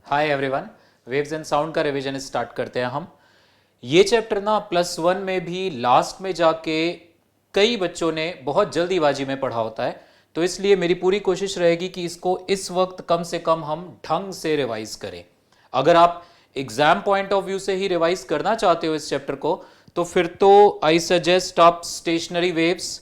Hi everyone, waves and sound का revision start करते हैं हम। ये चैप्टर ना +1 में भी लास्ट में जाके कई बच्चों ने बहुत जल्दीबाजी में पढ़ा होता है, तो इसलिए मेरी पूरी कोशिश रहेगी कि इसको इस वक्त कम से कम हम ढंग से रिवाइज करें। अगर आप एग्जाम पॉइंट ऑफ व्यू से ही रिवाइज करना चाहते हो इस चैप्टर को, तो फिर तो आई सजेस्ट आप स्टेशनरी वेव्स,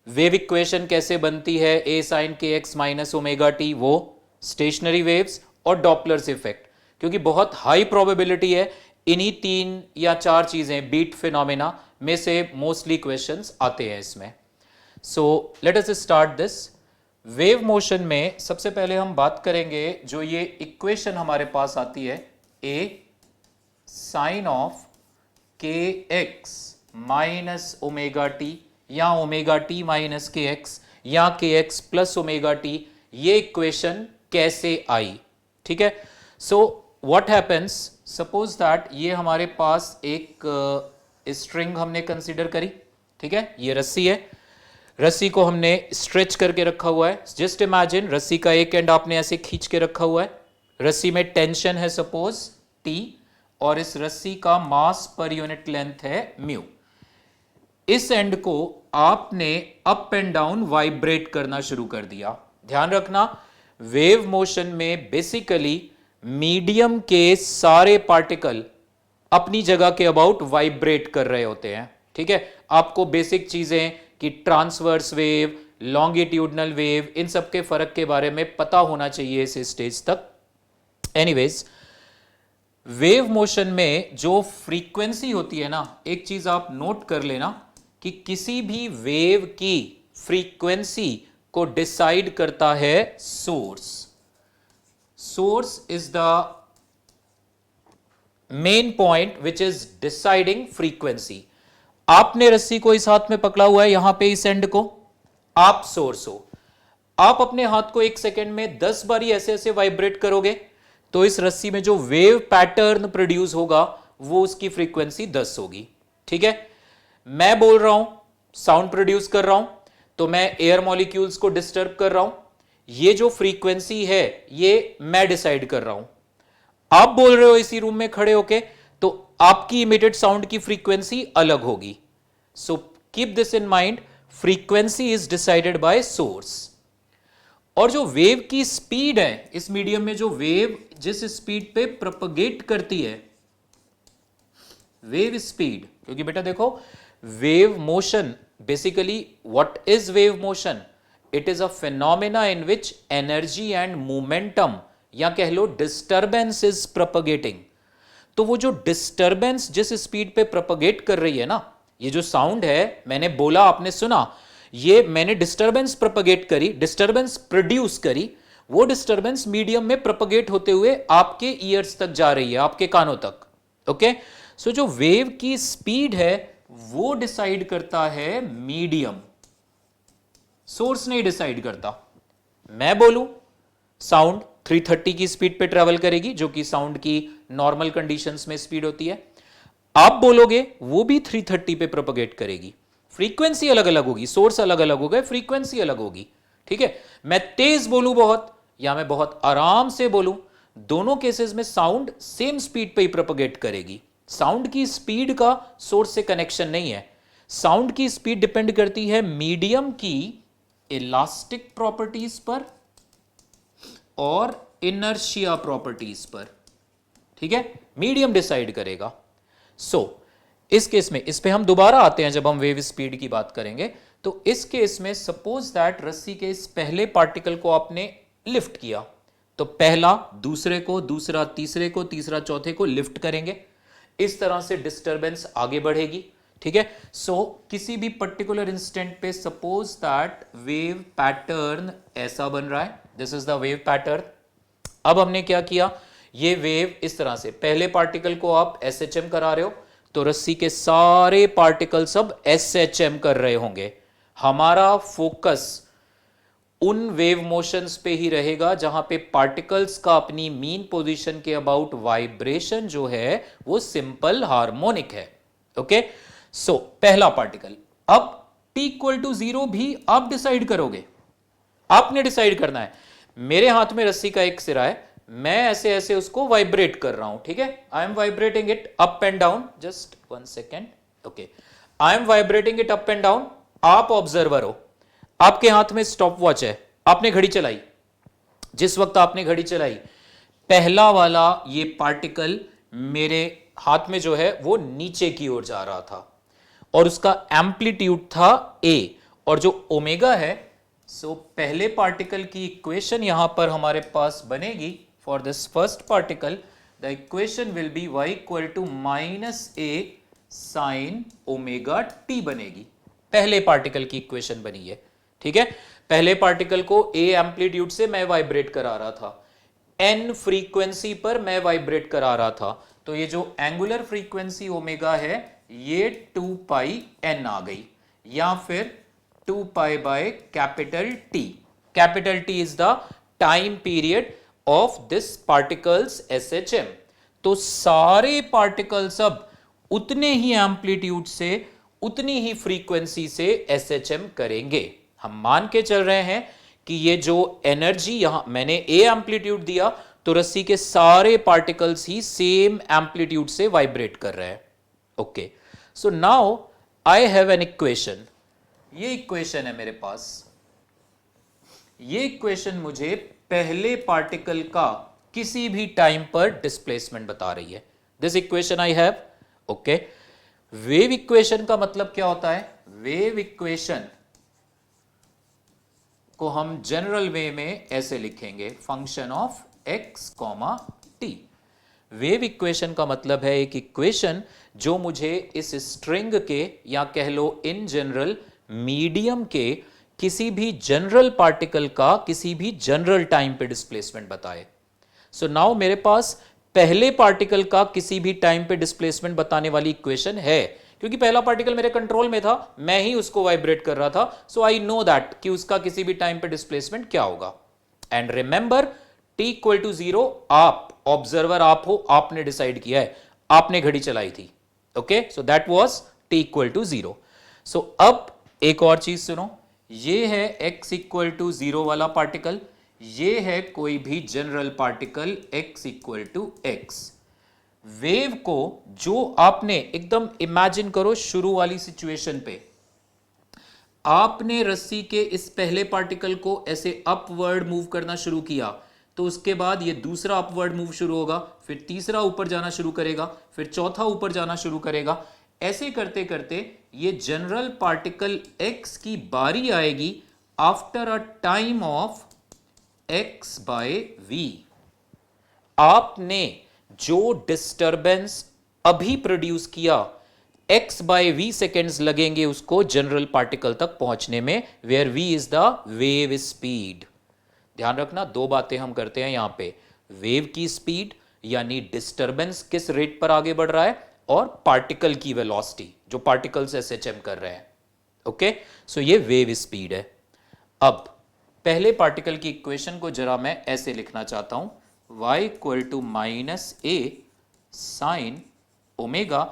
वेव इक्वेशन कैसे बनती है ए sine K x minus omega T, वो स्टेशनरी वेव्स और डॉपलर्स इफेक्ट, क्योंकि बहुत हाई प्रोबेबिलिटी है इन्हीं 3 या 4 चीजें बीट फिनोमेना में से मोस्टली क्वेश्चंस आते हैं इसमें। So let us start this. Wave motion में सबसे पहले हम बात करेंगे जो ये इक्वेशन हमारे पास आती है ए sine of k x minus omega T या ओमेगा टी माइनस के एक्स या के एक्स प्लस ओमेगा टी, ये इक्वेशन कैसे आई? ठीक है, so what happens, suppose that ये हमारे पास एक स्ट्रिंग हमने कंसीडर करी। ठीक है, ये रस्सी है, रस्सी को हमने स्ट्रेच करके रखा हुआ है। जस्ट इमेजिन रस्सी का एक एंड आपने ऐसे खींच के रखा हुआ है, रस्सी में टेंशन है सपोज टी, और इस रस्सी का मास पर यूनिट लेंथ है म्यू। इस एंड को आपने अप एंड डाउन वाइब्रेट करना शुरू कर दिया। ध्यान रखना, वेव मोशन में बेसिकली मीडियम के सारे पार्टिकल अपनी जगह के अबाउट वाइब्रेट कर रहे होते हैं। ठीक है, आपको बेसिक चीजें कि ट्रांसवर्स वेव, लॉन्गिट्यूडनल वेव, इन सब के फर्क के बारे में पता होना चाहिए इस स्टेज तक। एनीवेज, वेव मोशन में जो फ्रीक्वेंसी होती है ना, एक चीज आप नोट कर लेना कि किसी भी वेव की फ्रीक्वेंसी को डिसाइड करता है source. Source is the main point which is deciding frequency. आपने रस्सी को इस हाथ में पकड़ा हुआ है, यहां पे इस एंड को, आप सोर्स हो। आप अपने हाथ को 1 सेकेंड में 10 बारी ऐसे ऐसे वाइब्रेट करोगे तो इस रस्सी में जो वेव पैटर्न प्रोड्यूस होगा वो उसकी फ्रीक्वेंसी 10 होगी। ठीक है, मैं बोल रहा हूं, साउंड प्रोड्यूस कर रहा हूं, तो मैं एयर मॉलिक्यूल्स को डिस्टर्ब कर रहा हूं। ये जो फ्रीक्वेंसी है ये मैं डिसाइड कर रहा हूं। आप बोल रहे हो इसी रूम में खड़े होके, तो आपकी इमिटेड साउंड की फ्रीक्वेंसी अलग होगी। So keep this in mind, frequency is decided by source. और जो वेव की स्पीड है इस मीडियम में, जो वेव जिस स्पीड पे प्रोपगेट करती है, वेव स्पीड, क्योंकि बेटा देखो, wave motion basically what is wave motion? It is a phenomena in which energy and momentum, या कह लो डिस्टर्बेंस, इज प्रोपगेटिंग। तो वो जो डिस्टर्बेंस जिस स्पीड पे प्रोपगेट कर रही है ना, ये जो साउंड है, मैंने बोला आपने सुना, ये मैंने डिस्टर्बेंस प्रोपगेट करी, डिस्टर्बेंस प्रोड्यूस करी, वो डिस्टर्बेंस मीडियम में प्रोपगेट होते हुए आपके ईयर्स तक जा रही है, आपके कानों तक। ओके, सो जो वेव की स्पीड है वो डिसाइड करता है मीडियम, सोर्स नहीं डिसाइड करता। मैं बोलूं साउंड 330 की स्पीड पे ट्रेवल करेगी, जो कि साउंड की नॉर्मल कंडीशंस में स्पीड होती है। आप बोलोगे वो भी 330 पे प्रोपगेट करेगी। फ्रीक्वेंसी अलग अलग होगी, सोर्स अलग अलग हो गए, फ्रीक्वेंसी अलग होगी। ठीक है, मैं तेज बोलूं बहुत या मैं बहुत आराम से बोलूं, दोनों केसेस में साउंड सेम स्पीड पे ही प्रोपगेट करेगी। साउंड की स्पीड का सोर्स से कनेक्शन नहीं है। साउंड की स्पीड डिपेंड करती है मीडियम की इलास्टिक प्रॉपर्टीज पर और इनर्शिया प्रॉपर्टीज पर। ठीक है, मीडियम डिसाइड करेगा। सो इस केस में, इस पे हम दोबारा आते हैं जब हम वेव स्पीड की बात करेंगे। तो इस केस में सपोज दैट रस्सी के इस पहले पार्टिकल को आपने लिफ्ट किया, तो पहला दूसरे को, दूसरा तीसरे को, तीसरा चौथे को लिफ्ट करेंगे। इस तरह से डिस्टर्बेंस आगे बढ़ेगी। ठीक है, सो किसी भी पर्टिकुलर इंस्टेंट पे सपोज दैट वेव पैटर्न ऐसा बन रहा है, this is the wave pattern. अब हमने क्या किया, ये वेव इस तरह से, पहले पार्टिकल को आप SHM करा रहे हो, तो रस्सी के सारे पार्टिकल सब SHM कर रहे होंगे। हमारा फोकस उन वेव मोशंस पे ही रहेगा जहां पे पार्टिकल्स का अपनी मीन पोजीशन के अबाउट वाइब्रेशन जो है वो सिंपल हार्मोनिक है। ओके, सो पहला पार्टिकल, अब t=0 भी आप डिसाइड करोगे, आपने डिसाइड करना है। मेरे हाथ में रस्सी का एक सिरा है, मैं ऐसे ऐसे उसको वाइब्रेट कर रहा हूं, ठीक है, I am vibrating it up and down, just 1 second, okay, I M vibrating it up and down. आप ऑब्जर्वर हो, आपके हाथ में स्टॉप वॉच है, आपने घड़ी चलाई, जिस वक्त आपने घड़ी चलाई पहला वाला ये पार्टिकल मेरे हाथ में जो है वो नीचे की ओर जा रहा था और उसका एम्पलीट्यूड था ए, और जो ओमेगा है, सो पहले पार्टिकल की इक्वेशन यहां पर हमारे पास बनेगी for this first particle, the equation will be y equal to minus A sine omega t बनेगी। पहले पार्टिकल की इक्वेशन बनी है, ठीक है। पहले पार्टिकल को ए एम्पलीट्यूड से मैं वाइब्रेट करा रहा था, एन फ्रीक्वेंसी पर मैं वाइब्रेट करा रहा था, तो ये जो एंगुलर फ्रीक्वेंसी ओमेगा है ये 2 पाई एन आ गई, या फिर 2 pi by capital T. Capital T is the time period of this particles SHM। तो सारे पार्टिकल्स अब उतने ही एम्पलीट्यूड से, उतनी ही फ्रीक्वेंसी से SHM करेंगे। हम मान के चल रहे हैं कि ये जो एनर्जी यहां मैंने ए एम्पलीट्यूड दिया, तो रस्सी के सारे पार्टिकल्स ही सेम एम्पलीट्यूड से वाइब्रेट कर रहे हैं। Okay, so now I have an equation. ये इक्वेशन है मेरे पास, ये इक्वेशन मुझे पहले पार्टिकल का किसी भी टाइम पर डिस्प्लेसमेंट बता रही है। This equation I have, okay. Wave equation का मतलब क्या होता है? वेव इक्वेशन को हम जनरल वे में ऐसे लिखेंगे, function of x, t। Wave equation का मतलब है एक इक्वेशन जो मुझे इस स्ट्रिंग के, या कह लो इन जनरल मीडियम के किसी भी जनरल पार्टिकल का किसी भी जनरल टाइम पे डिस्प्लेसमेंट बताए। सो नाउ मेरे पास पहले पार्टिकल का किसी भी टाइम पे डिस्प्लेसमेंट बताने वाली इक्वेशन है, क्योंकि पहला पार्टिकल मेरे कंट्रोल में था, मैं ही उसको वाइब्रेट कर रहा था, सो आई नो दैट कि उसका किसी भी टाइम पे डिस्प्लेसमेंट क्या होगा। And remember t equal to 0, आप ऑब्जर्वर आप हो, आपने डिसाइड किया है, आपने घड़ी चलाई थी, okay, so that was t equal to 0। So अब एक और चीज सुनो, ये है x इक्वल टू 0 वाला पार्टिकल, ये है कोई भी general particle x equal to x। Wave को जो आपने एकदम इमेजिन करो, शुरू वाली सिचुएशन पे आपने रस्सी के इस पहले पार्टिकल को ऐसे अपवर्ड मूव करना शुरू किया, तो उसके बाद ये दूसरा अपवर्ड मूव शुरू होगा, फिर तीसरा ऊपर जाना शुरू करेगा, फिर चौथा ऊपर जाना शुरू करेगा। ऐसे करते करते ये जनरल पार्टिकल x की बारी आएगी after a time of x by v। आपने जो डिस्टरबेंस अभी प्रोड्यूस किया, x बाय v सेकेंड्स लगेंगे उसको जनरल पार्टिकल तक पहुंचने में, where v is the wave speed. ध्यान रखना, दो बातें हम करते हैं यहां पे, वेव की स्पीड यानी डिस्टरबेंस किस रेट पर आगे बढ़ रहा है, और पार्टिकल की वेलोसिटी जो पार्टिकल्स SHM कर रहे हैं। ओके, सो ये वेव स्पीड है। अब पहले पार्टिकल की इक्वेशन को जरा मैं ऐसे लिखना चाहता हूं, y equal to minus A sine omega,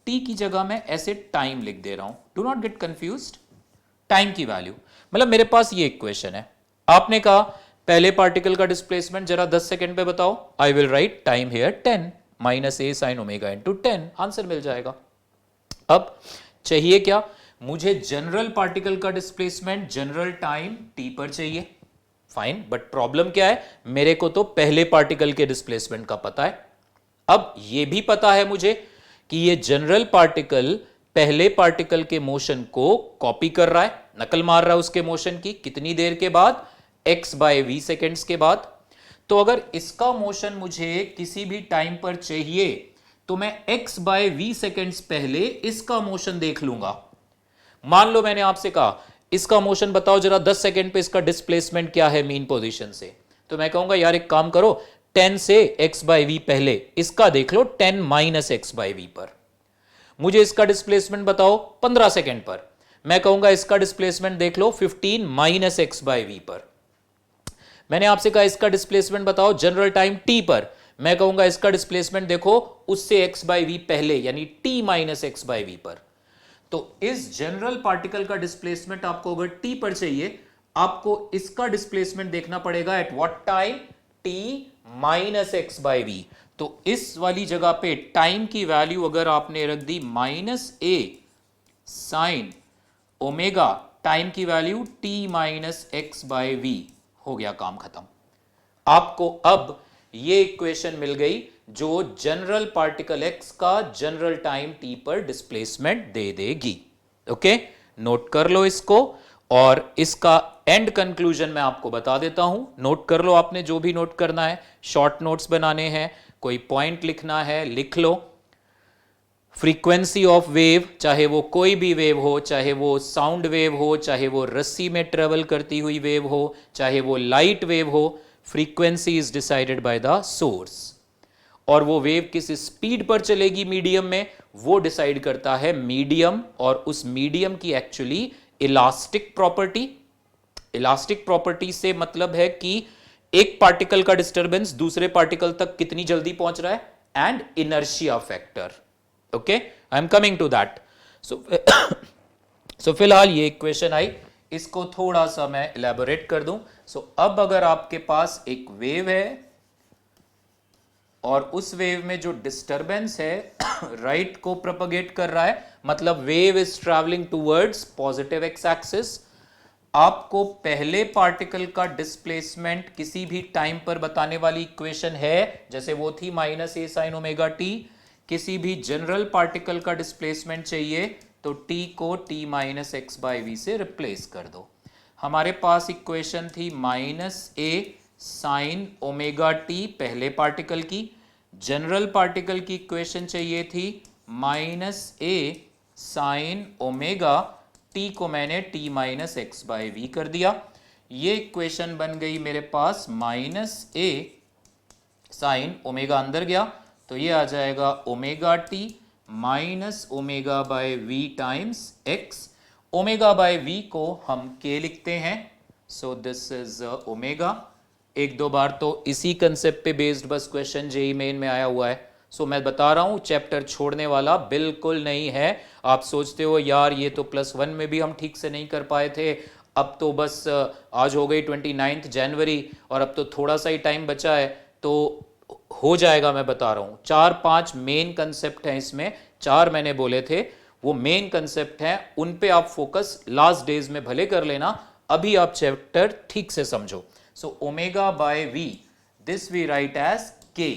t की जगह मैं ऐसे टाइम लिख दे रहा हूं, do not gate confused. Time की वैल्यू मतलब मेरे पास ये इक्वेशन है, आपने कहा पहले पार्टिकल का डिस्प्लेसमेंट जरा 10 सेकंड पे बताओ, I will write time here 10 minus A sine omega into 10, answer मिल जाएगा। अब चाहिए क्या, मुझे जनरल पार्टिकल का डिस्प्लेसमेंट जनरल टाइम t पर चाहिए, फाइन, बट प्रॉब्लम क्या है, मेरे को तो पहले पार्टिकल के डिस्प्लेसमेंट का पता है। अब यह भी पता है मुझे कि ये जनरल पार्टिकल पहले पार्टिकल के मोशन को कॉपी कर रहा है, नकल मार रहा है उसके मोशन की, कितनी देर के बाद, x बाय v सेकेंड्स के बाद। तो अगर इसका मोशन मुझे किसी भी टाइम पर चाहिए, तो मैं x बाय v सेकेंड्स पहले इसका मोशन देख लूंगा। मान लो मैंने आपसे कहा इसका मोशन बताओ जरा 10 सेकेंड पे इसका डिस्प्लेसमेंट क्या है मीन पोजीशन से, तो मैं कहूंगा यार एक काम करो, 10 से x बाय v पहले इसका देख लो 10 माइनस x बाय v पर। मुझे इसका डिस्प्लेसमेंट बताओ 15 सेकेंड पर, मैं कहूंगा इसका डिस्प्लेसमेंट देख लो 15 माइनस x बाय v पर। मैंने आपसे कहा इसका डिस्प्लेसमेंट बताओ जनरल टाइम t पर, मैं कहूंगा इसका डिस्प्लेसमेंट देखो उससे x बाय v पहले यानी t minus x by v पर। तो इस जनरल पार्टिकल का डिस्प्लेसमेंट आपको अगर t पर चाहिए, आपको इसका डिस्प्लेसमेंट देखना पड़ेगा at what time, t minus x by v. तो इस वाली जगह पे टाइम की वैल्यू अगर आपने रख दी माइनस ए साइन ओमेगा, टाइम की value t minus x by v, हो गया काम खत्म। आपको अब ये इक्वेशन मिल गई जो जनरल पार्टिकल एक्स का जनरल टाइम टी पर डिस्प्लेसमेंट दे देगी। ओके, नोट कर लो इसको, और इसका एंड कंक्लूजन मैं आपको बता देता हूं। नोट कर लो आपने जो भी नोट करना है, शॉर्ट नोट्स बनाने हैं, कोई पॉइंट लिखना है लिख लो। फ्रीक्वेंसी ऑफ वेव, चाहे वो कोई भी वेव हो, चाहे वो साउंड वेव हो, चाहे वो रस्सी में ट्रेवल करती हुई वेव हो, चाहे वो लाइट वेव हो, frequency is decided by the source. और वो वेव किस स्पीड पर चलेगी मीडियम में, वो डिसाइड करता है मीडियम, और उस मीडियम की actually elastic property. Elastic property से मतलब है कि एक पार्टिकल का डिस्टरबेंस दूसरे पार्टिकल तक कितनी जल्दी पहुंच रहा है, and inertia factor. Okay, I am coming to that. So फिलहाल ये इक्वेशन आई, इसको थोड़ा सा मैं इलेबोरेट कर दूं। अब अगर आपके पास एक वेव है और उस वेव में जो डिस्टरबेंस है राइट को प्रोपगेट कर रहा है, मतलब wave is travelling towards positive x axis, आपको पहले पार्टिकल का डिस्प्लेसमेंट किसी भी टाइम पर बताने वाली इक्वेशन है, जैसे वो थी माइनस ए साइन ओमेगा टी। किसी भी जनरल पार्टिकल का डिस्प्लेसमेंट चाहिए तो t को t minus x by v से रिप्लेस कर दो। हमारे पास इक्वेशन थी माइनस ए साइन ओमेगा टी पहले पार्टिकल की, जनरल पार्टिकल की इक्वेशन चाहिए थी माइनस ए साइन ओमेगा, टी को मैंने t minus x by v कर दिया। ये इक्वेशन बन गई मेरे पास माइनस ए साइन ओमेगा, अंदर गया तो ये आ जाएगा omega T minus omega by v times x. Omega by we को हम के लिखते हैं, सो दिस इज ओमेगा। एक दो बार तो इसी कंसेप्ट पे बेस्ड बस क्वेश्चन जेई मेन में आया हुआ है। मैं बता रहा हूं चैप्टर छोड़ने वाला बिल्कुल नहीं है। आप सोचते हो यार ये तो +1 में भी हम ठीक से नहीं कर पाए थे, अब तो बस आज हो गई 29 जनवरी और अब तो थोड़ा सा ही टाइम बचा है, तो हो जाएगा। मैं बता रहा हूं 4-5 मेन कंसेप्ट हैं इसमें, 4 मैंने बोले थे, वो मेन कंसेप्ट हैं, उन पे आप फोकस लास्ट डेज में भले कर लेना, अभी आप चैप्टर ठीक से समझो। So omega by v, this we write as k,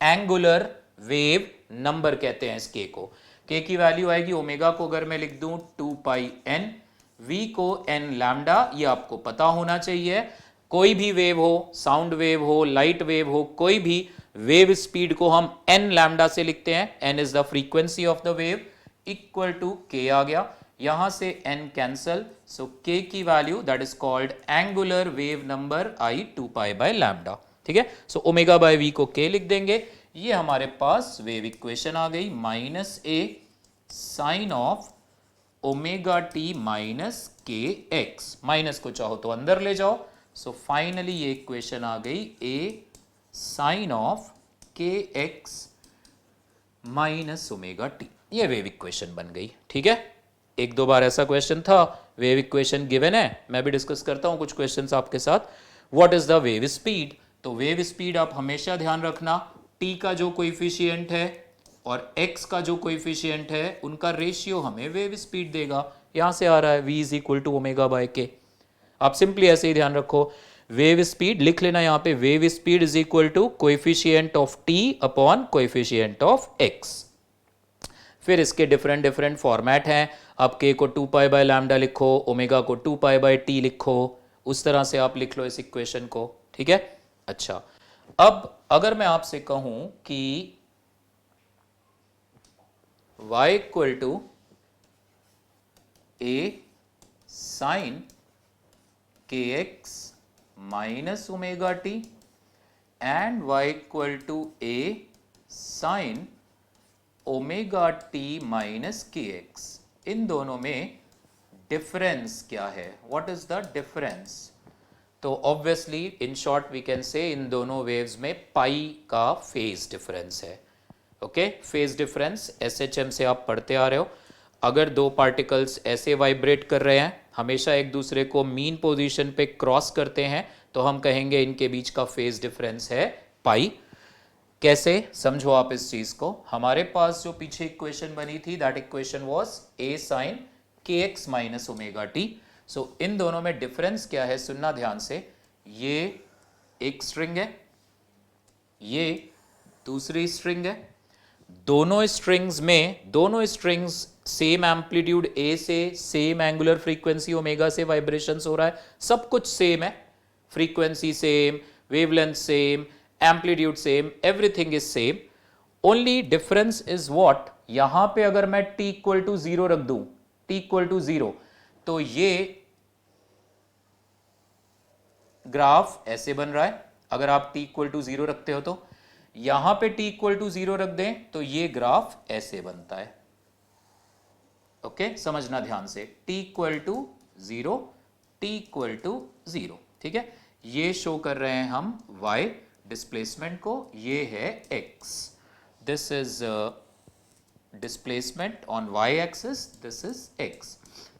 angular wave number कहते हैं इस के को। के की वैल्यू आएगी, ओमेगा को अगर मैं लिख दूं 2 पाई एन, वी को एन लैम्डा, ये आपको पता होना चाहिए। कोई भी वेव हो, साउंड वेव हो, लाइट वेव हो, कोई भी वेव स्पीड को हम एन लैम्डा से लिखते हैं, n is the frequency of the wave, equal to k आ गया, यहां से एन कैंसल, सो के की value that is called angular wave number I 2 pi by lambda. ठीक है, सो ओमेगा बाय वी को के लिख देंगे। ये हमारे पास वेव इक्वेशन आ गई, minus A sine of omega T minus के एक्स, माइनस को चाहो तो अंदर ले जाओ। सो फाइनली ये इक्वेशन आ गई, ए sine of k x minus omega T, ये वेव इक्वेशन बन गई। ठीक है, एक दो बार ऐसा क्वेश्चन था, वेव इक्वेशन गिवन है, मैं भी डिस्कस करता हूं कुछ क्वेश्चंस आपके साथ। What is the wave speed? तो वेव स्पीड आप हमेशा ध्यान रखना, टी का जो कोएफिशिएंट है और एक्स का जो कोएफिशिएंट है, उनका रेशियो हमें वेव स्पीड देगा। यहां से आ रहा है v is equal to omega by k. आप सिंपली ऐसे ही ध्यान रखो, वेव स्पीड लिख लेना यहां पे, wave speed is equal to coefficient of T upon coefficient of x. फिर इसके डिफरेंट डिफरेंट फॉर्मेट हैं, आप के को 2 पाई बाय लैम्डा लिखो, ओमेगा को 2 पाई बाय टी लिखो, उस तरह से आप लिख लो इस इक्वेशन को। ठीक है, अच्छा, अब अगर मैं आपसे कहूं कि y equal to A sine K x minus omega T and y equal to A sine omega T minus के एक्स, इन दोनों में डिफरेंस क्या है? What is the difference? तो obviously in short we can say इन दोनों waves में पाई का फेज डिफरेंस है। ओके, फेज डिफरेंस एसएचएम से आप पढ़ते आ रहे हो। अगर दो पार्टिकल्स ऐसे वाइब्रेट कर रहे हैं, हमेशा एक दूसरे को मीन पोजीशन पे क्रॉस करते हैं, तो हम कहेंगे इनके बीच का फेज डिफरेंस है पाई। कैसे समझो आप इस चीज को, हमारे पास जो पीछे इक्वेशन बनी थी that equation was a sin kx minus omega T. So इन दोनों में डिफरेंस क्या है, सुनना ध्यान से। ये एक स्ट्रिंग है, ये दूसरी स्ट्रिंग है। दोनों स्ट्रिंग्स सेम एम्पलीट्यूड ए से, सेम एंगुलर फ्रीक्वेंसी ओमेगा से वाइब्रेशंस हो रहा है, सब कुछ सेम है, frequency same, wavelength same, amplitude same, everything is same. Only difference is what, यहां पे अगर मैं t इक्वल टू 0 रख दूं, t इक्वल टू 0, तो ये ग्राफ ऐसे बन रहा है। अगर आप t इक्वल टू 0 रखते हो तो यहां पे t इक्वल टू 0 रख दें तो ये ग्राफ ऐसे बनता है। ओके, समझना ध्यान से, t equal to 0, t equal to 0, ठीक है। ये शो कर रहे हैं हम y डिस्प्लेसमेंट को, ये है x, this is displacement on y axis, this is x।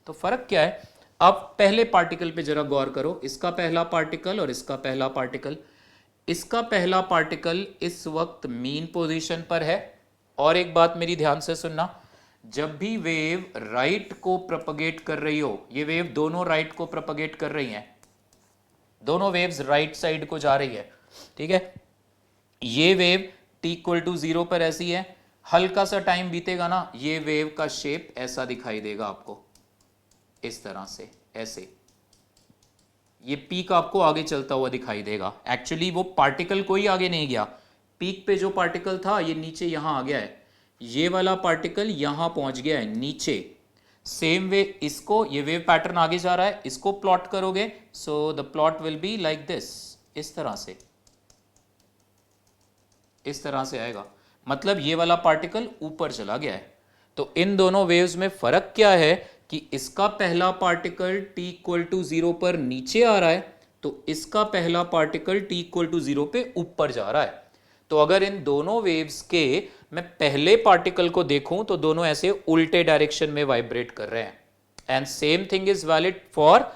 तो फर्क क्या है, अब पहले पार्टिकल पे जरा गौर करो, इसका पहला पार्टिकल और इसका पहला पार्टिकल। इसका पहला पार्टिकल इस वक्त मीन पोजीशन पर है। और एक बात मेरी ध्यान से सुनना, जब भी वेव राइट को प्रोपगेट कर रही हो, ये वेव दोनों राइट को प्रोपगेट कर रही हैं, दोनों वेव्स राइट साइड को जा रही है, ठीक है। ये वेव t इक्वल टू 0 पर ऐसी है, हल्का सा टाइम बीतेगा ना, ये वेव का शेप ऐसा दिखाई देगा आपको, इस तरह से, ऐसे ये पीक आपको आगे चलता हुआ दिखाई देगा। एक्चुअली वो पार्टिकल कोई आगे नहीं गया, पीक पे जो पार्टिकल था ये नीचे यहां आ गया है, ये वाला पार्टिकल यहां पहुंच गया है नीचे। सेम वे इसको, ये वेव पैटर्न आगे जा रहा है, इसको प्लॉट करोगे, so the plot will be like this, इस तरह से, इस तरह से आएगा, मतलब ये वाला पार्टिकल ऊपर चला गया है। तो इन दोनों वेव्स में फर्क क्या है कि इसका पहला पार्टिकल t इक्वल टू 0 पर नीचे आ रहा है, तो इसका पहला पार्टिकल t इक्वल टू 0 पे ऊपर जा रहा है। तो अगर इन दोनों वेव्स के मैं पहले पार्टिकल को देखूं तो दोनों ऐसे उल्टे डायरेक्शन में वाइब्रेट कर रहे हैं। And same thing is valid for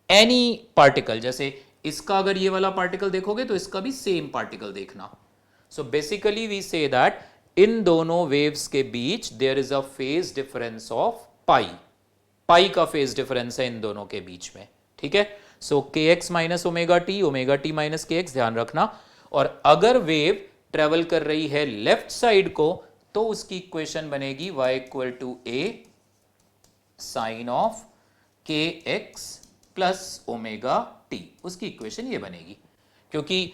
any particle, जैसे इसका अगर ये वाला पार्टिकल देखोगे तो इसका भी सेम पार्टिकल देखना। So basically we say that इन दोनों वेव्स के बीच there is a phase difference of pi, pi का फेज डिफरेंस है इन दोनों के बीच में, ठीक है। सो के x minus omega T minus के एक्स, ध्यान रखना। और अगर वेव ट्रेवल कर रही है लेफ्ट साइड को तो उसकी इक्वेशन बनेगी y equal to A sine of k x plus omega t, उसकी इक्वेशन ये बनेगी। क्योंकि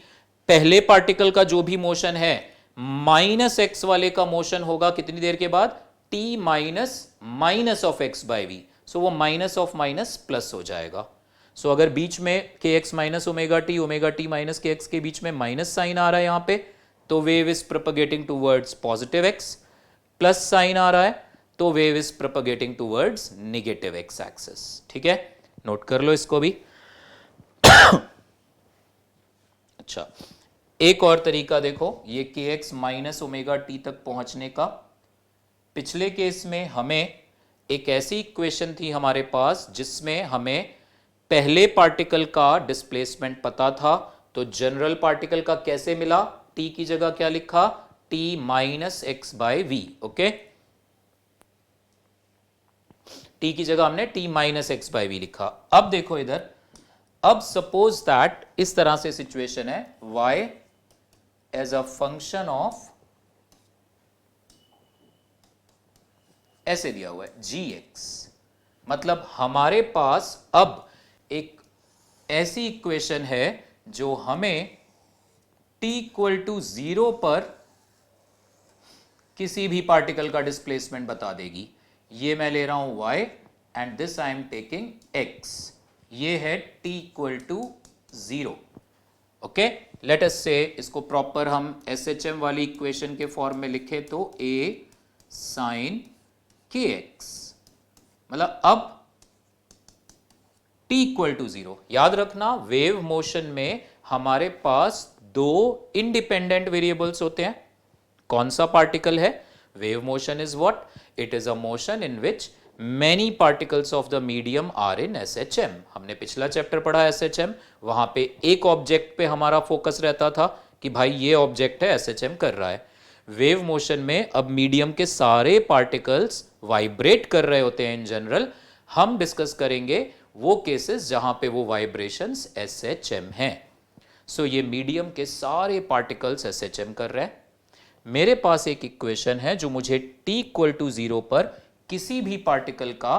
पहले पार्टिकल का जो भी मोशन है माइनस एक्स वाले का मोशन होगा कितनी देर के बाद, t minus of X by V, so वो माइनस ऑफ माइनस प्लस हो जाएगा। सो अगर बीच में के x minus omega T minus के एक्स के बीच में माइनस साइन आ रहा है यहां पे, तो wave is propagating towards positive X, plus sine आ रहा है तो wave is propagating towards negative X axis, ठीक है। नोट कर लो इसको भी। अच्छा, एक और तरीका देखो, ये के एक्स माइनस ओमेगा टी तक पहुंचने का। पिछले केस में हमें एक ऐसी इक्वेशन थी हमारे पास जिसमें हमें पहले पार्टिकल का डिस्प्लेसमेंट पता था, तो जनरल पार्टिकल का कैसे मिला, t की जगह क्या लिखा, t minus x by v, okay. t की जगह हमने t minus x by v लिखा। अब देखो इधर, अब सपोज दैट इस तरह से सिचुएशन है, y as a function of, ऐसे दिया हुआ है gx, मतलब हमारे पास अब एक ऐसी इक्वेशन है जो हमें t इक्वल टू 0 पर किसी भी पार्टिकल का डिस्प्लेसमेंट बता देगी। ये मैं ले रहा हूं y and this I am taking x, ये है t equal to 0, okay. Let us से इसको प्रॉपर हम SHM वाली इक्वेशन के फॉर्म में लिखे तो a साइन kx, मतलब अब t इक्वल टू 0। याद रखना वेव मोशन में हमारे पास दो इंडिपेंडेंट वेरिएबल्स होते हैं। कौन सा पार्टिकल है, wave motion is what, it is a motion in which many particles of the medium are in SHM। हमने पिछला चैप्टर पढ़ा SHM, वहां पे एक ऑब्जेक्ट पे हमारा फोकस रहता था, कि भाई ये ऑब्जेक्ट है, एसएचएम कर रहा है। वेव मोशन में अब मीडियम के सारे पार्टिकल्स वाइब्रेट कर रहे होते हैं इन जनरल। हम डिस्कस करेंगे वो केसेस जहां पे वो वाइब्रेशंस एसएचएम हैं। सो ये मीडियम के सारे पार्टिकल्स एसएचएम कर रहे हैं। मेरे पास एक इक्वेशन है जो मुझे t इक्वल टू 0 पर किसी भी पार्टिकल का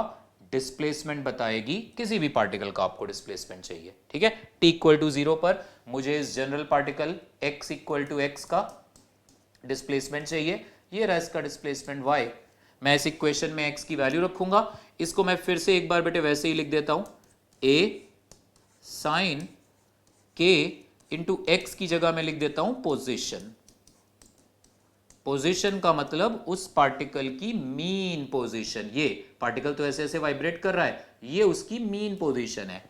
डिस्प्लेसमेंट बताएगी। किसी भी पार्टिकल का आपको डिस्प्लेसमेंट चाहिए, ठीक है। t इक्वल टू 0 पर मुझे इस general particle x equal to x का डिस्प्लेसमेंट चाहिए। ये रहा इसका डिस्प्लेसमेंट y। मैं इस इक्वेशन में x की वैल्यू रखूंगा। इसको मैं फिर से एक बार बेटे वैसे ही लिख देता हूं, a sine k into x की जगह मैं लिख देता हूं पोजिशन। पोजीशन का मतलब उस पार्टिकल की मीन पोजीशन। ये पार्टिकल तो ऐसे ऐसे वाइब्रेट कर रहा है, ये उसकी मीन पोजीशन है।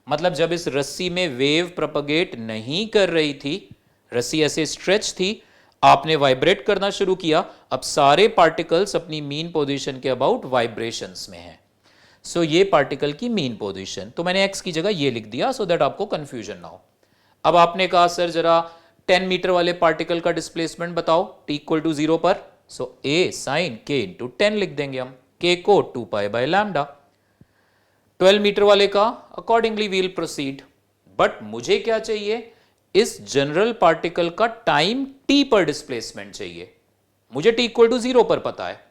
मतलब जब इस रस्सी में वेव प्रोपगेट नहीं कर रही थी, रस्सी ऐसे स्ट्रेच थी, आपने वाइब्रेट करना शुरू किया, अब सारे पार्टिकल्स अपनी मीन पोजीशन के अबाउट वाइब्रेशंस में हैं। सो ये पार्टिकल की मीन पोजीशन, तो मैंने एक्स की जगह ये लिख दिया सो दैट आपको कंफ्यूजन ना हो। अब आपने कहा सर जरा 10 मीटर वाले पार्टिकल का डिस्प्लेसमेंट बताओ t इक्वल टू 0 पर। सो a साइन k इंटू 10 लिख देंगे हम, k को 2 पाई बाय लैम्डा। 12 मीटर वाले का अकॉर्डिंगली वील प्रोसीड। बट मुझे क्या चाहिए, इस जनरल पार्टिकल का टाइम t पर डिस्प्लेसमेंट चाहिए। मुझे t इक्वल टू 0 पर पता है।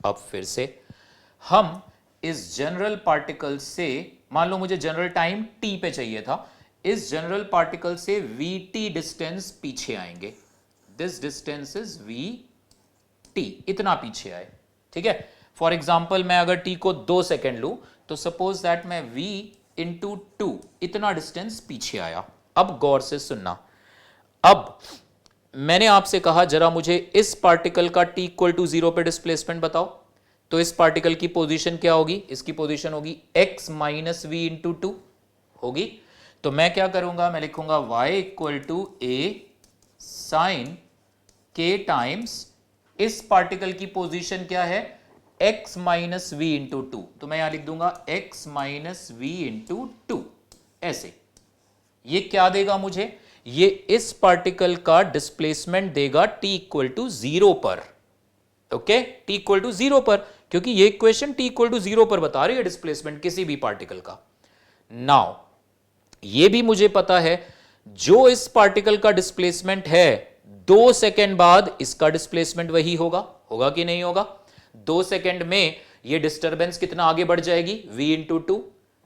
अब फिर से हम इस जनरल पार्टिकल से, मान लो मुझे जनरल टाइम t पे चाहिए था, इस जनरल पार्टिकल से vt डिस्टेंस पीछे आएंगे। दिस डिस्टेंस इज vt, इतना पीछे आए, ठीक है। फॉर एग्जाम्पल मैं अगर t को 2 सेकेंड लूं तो सपोज दैट मैं v इंटू 2 इतना डिस्टेंस पीछे आया। अब गौर से सुनना, अब मैंने आपसे कहा जरा मुझे इस पार्टिकल का t इक्वल टू 0 पे डिस्प्लेसमेंट बताओ। तो इस पार्टिकल की पोजीशन क्या होगी, इसकी पोजीशन होगी x माइनस वी इंटू 2 होगी। तो मैं क्या करूंगा, मैं लिखूंगा y equal to a sine k times इस पार्टिकल की पोजीशन क्या है, x माइनस वी इंटू 2। तो मैं यहां लिख दूंगा x माइनस वी इंटू 2। ऐसे ये क्या देगा मुझे, ये इस पार्टिकल का डिस्प्लेसमेंट देगा t इक्वल टू 0 पर। ओके, t इक्वल टू 0 पर, क्योंकि ये इक्वेशन t इक्वल टू 0 पर बता रही है डिस्प्लेसमेंट किसी भी पार्टिकल का। नाउ ये भी मुझे पता है जो इस पार्टिकल का डिस्प्लेसमेंट है 2 सेकेंड बाद इसका डिस्प्लेसमेंट वही होगा। होगा कि नहीं होगा? 2 सेकेंड में ये डिस्टरबेंस कितना आगे बढ़ जाएगी, v इंटू 2।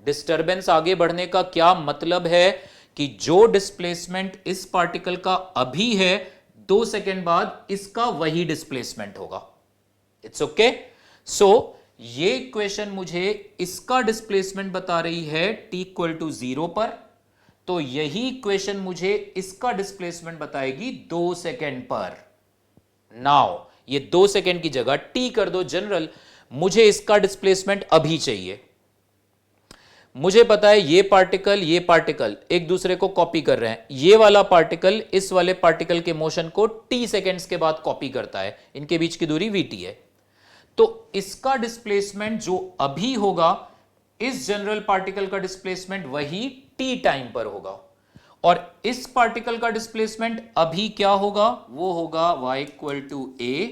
डिस्टरबेंस आगे बढ़ने का क्या मतलब है कि जो डिस्प्लेसमेंट इस पार्टिकल का अभी है 2 सेकेंड बाद इसका वही डिस्प्लेसमेंट होगा। It's okay. सो ये इक्वेशन मुझे इसका डिस्प्लेसमेंट बता रही है t इक्वल टू 0 पर, तो यही इक्वेशन मुझे इसका डिस्प्लेसमेंट बताएगी 2 सेकेंड पर। नाउ ये 2 सेकेंड की जगह t कर दो जनरल, मुझे इसका डिस्प्लेसमेंट अभी चाहिए। मुझे पता है ये पार्टिकल एक दूसरे को कॉपी कर रहे हैं। ये वाला पार्टिकल इस वाले पार्टिकल के मोशन को t सेकेंड्स के बाद कॉपी करता है, इनके बीच की दूरी vt है। तो इसका डिस्प्लेसमेंट जो अभी होगा, इस जनरल पार्टिकल का डिस्प्लेसमेंट वही t टाइम पर होगा, और इस पार्टिकल का डिस्प्लेसमेंट अभी क्या होगा, वो होगा y equal to a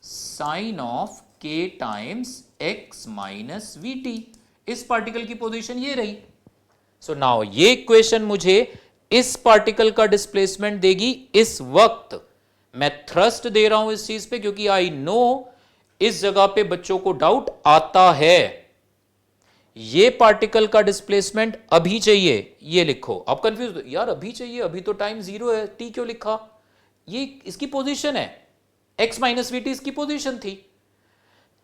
sine of k times x minus vt। इस पार्टिकल की पोजीशन ये रही। सो नाउ ये इक्वेशन मुझे इस पार्टिकल का डिस्प्लेसमेंट देगी इस वक्त। मैं थ्रस्ट दे रहा हूं इस चीज पे क्योंकि आई नो इस जगह पे बच्चों को डाउट आता है। ये पार्टिकल का डिस्प्लेसमेंट अभी चाहिए, ये लिखो। आप कंफ्यूज, यार अभी चाहिए, अभी तो टाइम 0 है, t क्यों लिखा? ये इसकी पोजीशन है, x माइनस वी टी इसकी पोजीशन थी।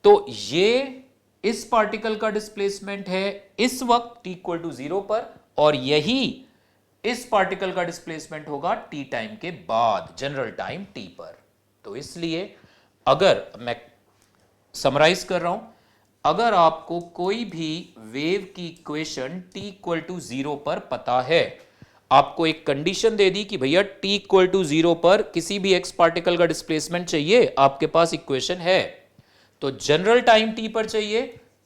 तो ये इस पार्टिकल का डिस्प्लेसमेंट है इस वक्त t इक्वल टू 0 पर, और यही इस पार्टिकल का डिस्प्लेसमेंट होगा t टाइम के बाद, जनरल टाइम t पर। तो इसलिए अगर मैं समराइज कर रहा हूं, अगर आपको कोई भी वेव की इक्वेशन t इक्वल टू 0 पर पता है, आपको एक कंडीशन दे दी कि भैया t इक्वल टू 0 पर किसी भी x पार्टिकल का डिस्प्लेसमेंट चाहिए, आपके पास इक्वेशन है, तो जनरल टाइम t पर चाहिए,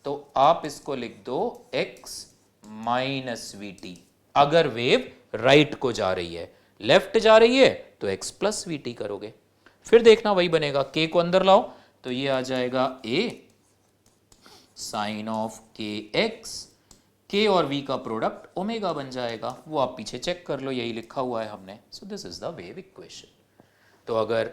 तो आप इसको लिख दो x माइनस वी टी, अगर वेव राइट को जा रही है। लेफ्ट जा रही है तो x प्लस वी टी करोगे, फिर देखना वही बनेगा, k को अंदर लाओ तो ये आ जाएगा a sine of k x, k और v का प्रोडक्ट ओमेगा बन जाएगा, वो आप पीछे चेक कर लो, यही लिखा हुआ है हमने। सो this is the wave equation. तो अगर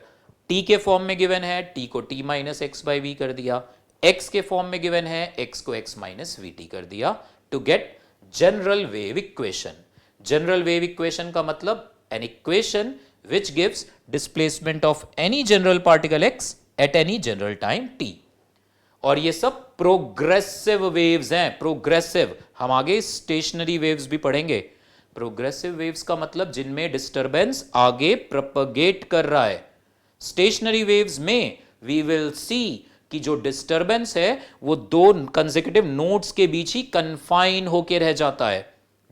t के फॉर्म में गिवन है, t को t minus x by v कर दिया, x के फॉर्म में गिवन है, x को x माइनस वी टी कर दिया, to get general wave equation. General wave equation का मतलब an equation which gives displacement of any general particle x at any general time t। और ये सब प्रोग्रेसिव वेव्स हैं, प्रोग्रेसिव। हम आगे स्टेशनरी वेव्स भी पढ़ेंगे। प्रोग्रेसिव वेव्स का मतलब जिनमें डिस्टरबेंस आगे प्रोपगेट कर रहा है। स्टेशनरी वेव्स में वी विल सी कि जो डिस्टरबेंस है वो दो कंसेक्यूटिव नोड्स के बीच ही कन्फाइन होकर रह जाता है।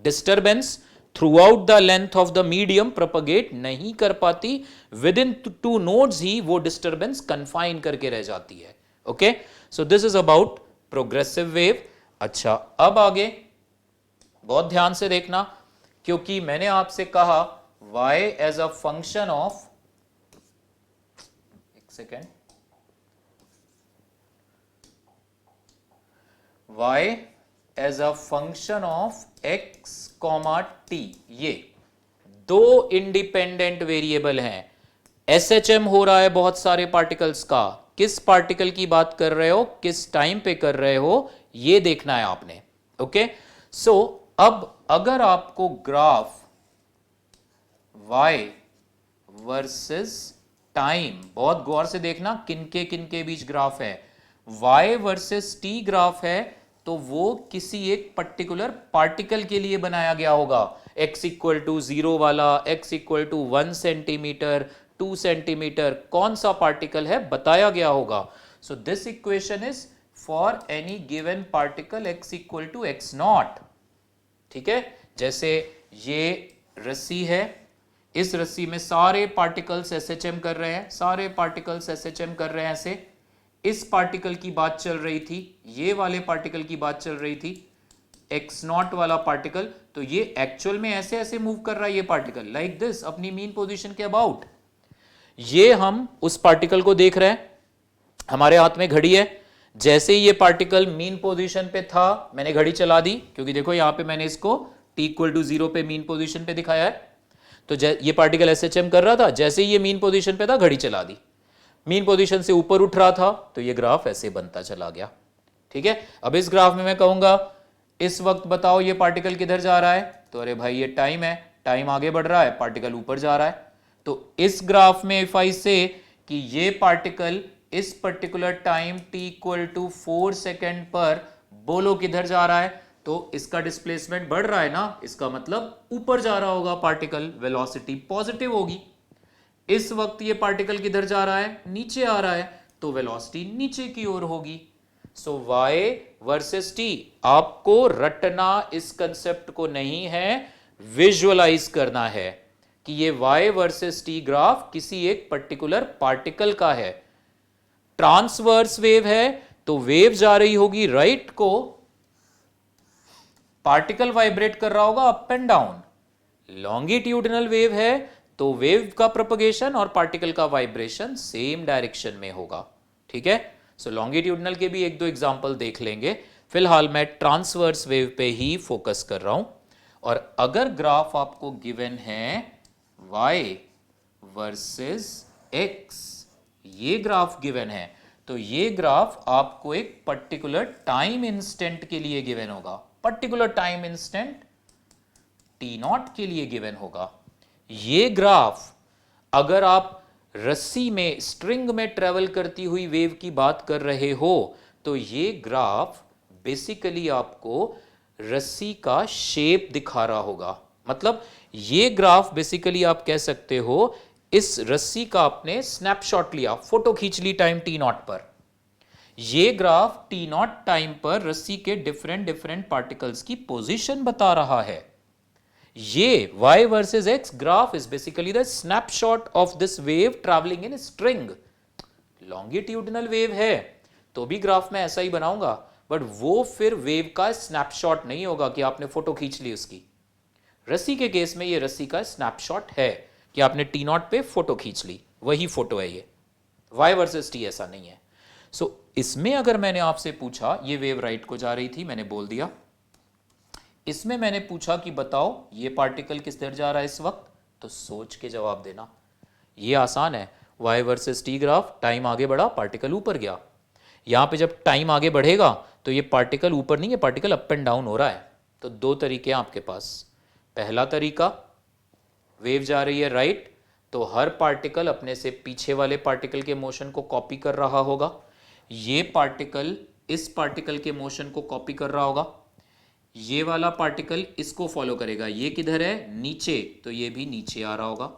Disturbance through out the length of the medium propagate नहीं कर पाती, विद इन टू नोड्स ही वो डिस्टरबेंस कन्फाइन करके रह जाती है। Okay, so this is about progressive wave. अच्छा, अब आगे बहुत ध्यान से देखना, क्योंकि मैंने आपसे कहा y as a function of, एक second, y as a function of x comma t, ये दो इंडिपेंडेंट वेरिएबल हैं। SHM हो रहा है बहुत सारे पार्टिकल्स का, किस पार्टिकल की बात कर रहे हो, किस टाइम पे कर रहे हो, ये देखना है आपने। ओके, सो अब अगर आपको ग्राफ y वर्सेस टाइम, बहुत गौर से देखना किनके बीच ग्राफ है, y वर्सेस t ग्राफ है, तो वो किसी एक पर्टिकुलर पार्टिकल के लिए बनाया गया होगा। x इक्वल टू 0 वाला, x equal to 1 centimetre, 2 centimetre, कौन सा पार्टिकल है बताया गया होगा। So this equation is for any given particle x equal to x naught. ठीक है, जैसे ये रस्सी है, इस रस्सी में सारे पार्टिकल्स SHM कर रहे हैं, सारे पार्टिकल्स SHM कर रहे हैं ऐसे। इस पार्टिकल की बात चल रही थी, ये वाले पार्टिकल की बात चल रही थी, x नॉट वाला पार्टिकल, तो ये एक्चुअल में ऐसे ऐसे मूव कर रहा है ये पार्टिकल, लाइक दिस, अपनी मीन पोजीशन के अबाउट। ये हम उस पार्टिकल को देख रहे हैं, हमारे हाथ में घड़ी है, जैसे ही ये पार्टिकल मीन पोजीशन पे था मैंने घड़ी चला दी, क्योंकि देखो यहां पे मैंने इसको t इक्वल टू 0 पे मीन पोजीशन पे दिखाया है। तो ये पार्टिकल SHM कर रहा था, जैसे ही ये मीन पोजीशन पे था घड़ी चला दी, मीन पोजीशन से ऊपर उठ रहा था, तो ये ग्राफ ऐसे बनता चला गया। ठीक है, अब इस ग्राफ में मैं कहूंगा इस वक्त बताओ ये पार्टिकल किधर जा रहा है, तो अरे भाई ये टाइम है, टाइम आगे बढ़ रहा है, पार्टिकल ऊपर जा रहा है। तो इस ग्राफ में इफ आई से कि ये पार्टिकल इस particular time t equal to 4 second पर बोलो किधर जा रहा है, तो इसका डिस्प्लेसमेंट बढ़ रहा है ना, इसका मतलब ऊपर जा रहा होगा पार्टिकल, वेलोसिटी पॉजिटिव होगी। इस वक्त ये पार्टिकल किधर जा रहा है, नीचे आ रहा है, तो वेलोसिटी नीचे की ओर होगी। सो y वर्सेस t, आपको रटना इस कंसेप्ट को नहीं है, विजुअलाइज करना है कि ये y वर्सेस t ग्राफ किसी एक पर्टिकुलर पार्टिकल का है। ट्रांसवर्स वेव है तो वेव जा रही होगी राइट को, पार्टिकल वाइब्रेट कर रहा होगा up and down. Longitudinal wave है तो वेव का प्रोपगेशन और पार्टिकल का वाइब्रेशन सेम डायरेक्शन में होगा। ठीक है, सो लॉन्गिट्यूडिनल के भी एक दो एग्जांपल देख लेंगे, फिलहाल मैं ट्रांसवर्स वेव पे ही फोकस कर रहा हूं। और अगर ग्राफ आपको गिवन है y वर्सेस x, ये ग्राफ गिवन है, तो ये ग्राफ आपको एक पर्टिकुलर टाइम इंस्टेंट के लिए गिवन होगा, particular time instant t not के लिए गिवन होगा। ये ग्राफ अगर आप रस्सी में, स्ट्रिंग में ट्रेवल करती हुई वेव की बात कर रहे हो, तो ये ग्राफ बेसिकली आपको रस्सी का शेप दिखा रहा होगा। मतलब ये ग्राफ बेसिकली आप कह सकते हो इस रस्सी का आपने स्नैपशॉट लिया, फोटो खींच ली टाइम t नॉट पर। ये ग्राफ t नॉट टाइम पर रस्सी के डिफरेंट डिफरेंट पार्टिकल्स की पोजीशन बता रहा है। ये y versus x graph is basically the snapshot of this wave travelling in string. Longitudinal wave है तो भी ग्राफ में ऐसा ही बनाऊंगा, बट वो फिर वेव का स्नैपशॉट नहीं होगा कि आपने फोटो खींच ली उसकी। रस्सी के केस में ये रस्सी का स्नैपशॉट है कि आपने टी नॉट पे फोटो खींच ली, वही फोटो है ये। y वर्सेस t ऐसा नहीं है। सो इसमें अगर मैंने आपसे पूछा, ये वेव राइट को जा रही थी, मैंने बोल दिया। इसमें मैंने पूछा कि बताओ ये पार्टिकल किस तरह जा रहा है इस वक्त, तो सोच के जवाब देना। ये आसान है, y versus t graph, time आगे बढ़ा, पार्टिकल ऊपर गया। यहां पे जब टाइम आगे बढ़ेगा तो ये पार्टिकल ऊपर नहीं है, पार्टिकल अप एंड डाउन हो रहा है। तो दो तरीके हैं आपके पास। पहला तरीका, वेव जा रही है राइट, तो हर पार्टिकल अपने से पीछे वाले पार्टिकल के मोशन को कॉपी कर रहा होगा। ये पार्टिकल इस पार्टिकल के मोशन को कॉपी कर रहा होगा, ये वाला पार्टिकल इसको फॉलो करेगा। ये किधर है, नीचे, तो ये भी नीचे आ रहा होगा।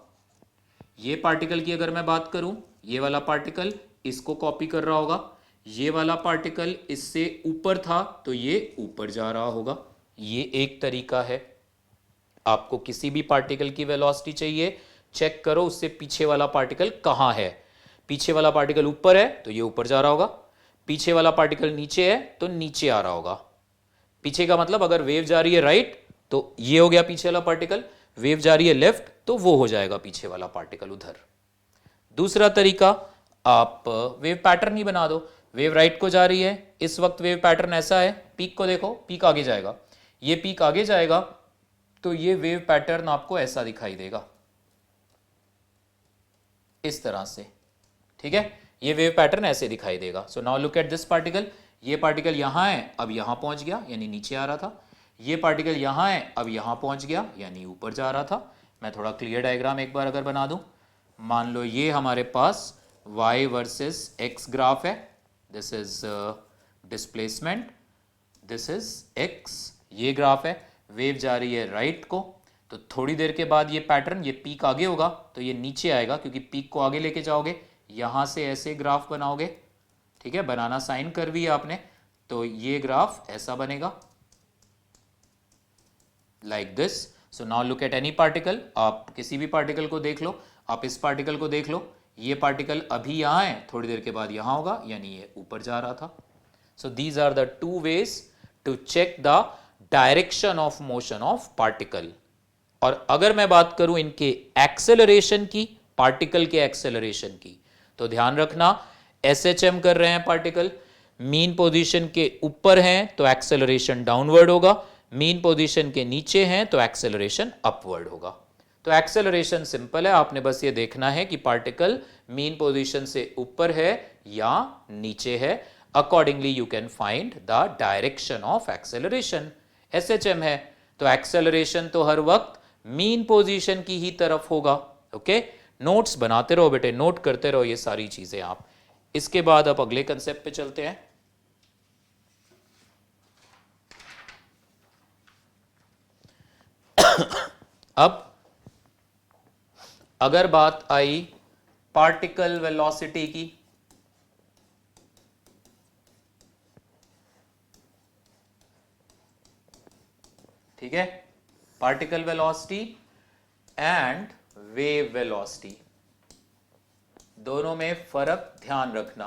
ये पार्टिकल की अगर मैं बात करूं, ये वाला पार्टिकल इसको कॉपी कर रहा होगा, ये वाला पार्टिकल इससे ऊपर था तो ये ऊपर जा रहा होगा। ये एक तरीका है। आपको किसी भी पार्टिकल की वेलोसिटी चाहिए, चेक करो उससे पीछे वाला पार्टिकल कहां है। पीछे वाला पार्टिकल ऊपर है तो ये ऊपर जा रहा होगा, पीछे वाला पार्टिकल नीचे है तो नीचे आ रहा होगा। पीछे का मतलब अगर वेव जा रही है राइट तो ये हो गया पीछे वाला पार्टिकल, वेव जा रही है लेफ्ट तो वो हो जाएगा पीछे वाला पार्टिकल उधर। दूसरा तरीका, आप वेव पैटर्न ही बना दो। वेव राइट को जा रही है, इस वक्त वेव पैटर्न ऐसा है, पीक को देखो, पीक आगे जाएगा, ये पीक आगे जाएगा तो ये वेव पैटर्न आपको ऐसा दिखाई देगा, इस तरह से। ठीक है, ये वेव पैटर्न ऐसे दिखाई देगा। So now look at this particle. ये पार्टिकल यहां है, अब यहां पहुंच गया, यानी नीचे आ रहा था। ये पार्टिकल यहां है, अब यहां पहुंच गया, यानी ऊपर जा रहा था। मैं थोड़ा क्लियर डायग्राम एक बार अगर बना दूं, मान लो ये हमारे पास y वर्सेस x ग्राफ है, this is displacement, this is x, ये ग्राफ है। वेव जा रही है राइट को, तो थोड़ी देर के बाद ये पैटर्न, ये पीक आगे होगा तो ये नीचे आएगा, क्योंकि पीक को आगे लेके जाओगे, यहां से ऐसे ग्राफ बनाओगे। ठीक है, बनाना साइन कर भी है आपने, तो ये ग्राफ ऐसा बनेगा, like this. So now look at any particle, आप किसी भी पार्टिकल को देख लो, आप इस पार्टिकल को देख लो, ये पार्टिकल अभी यहां है, थोड़ी देर के बाद यहां होगा, यानी ये ऊपर जा रहा था। So these are the two ways to check the direction of motion of particle. और अगर मैं बात करूं इनके एक्सेलरेशन की, पार्टिकल के एक्सेलरेशन की, तो ध्यान रखना SHM कर रहे हैं पार्टिकल, मीन पोजीशन के ऊपर हैं तो एक्सेलरेशन डाउनवर्ड होगा, मीन पोजीशन के नीचे हैं तो एक्सेलरेशन अपवर्ड होगा। तो एक्सेलरेशन सिंपल है, आपने बस ये देखना है कि पार्टिकल मीन पोजीशन से ऊपर है या नीचे है। Accordingly you can find the direction of acceleration. SHM है तो एक्सेलरेशन तो हर वक्त मीन पोजीशन की ही तरफ होगा। ओके, नोट्स बनाते रहो बेटे, नोट करते रहो ये सारी चीजें आप। इसके बाद आप अगले कंसेप्ट पे चलते हैं। अब अगर बात आई पार्टिकल वेलोसिटी की, ठीक है, particle velocity and wave velocity, दोनों में फर्क ध्यान रखना,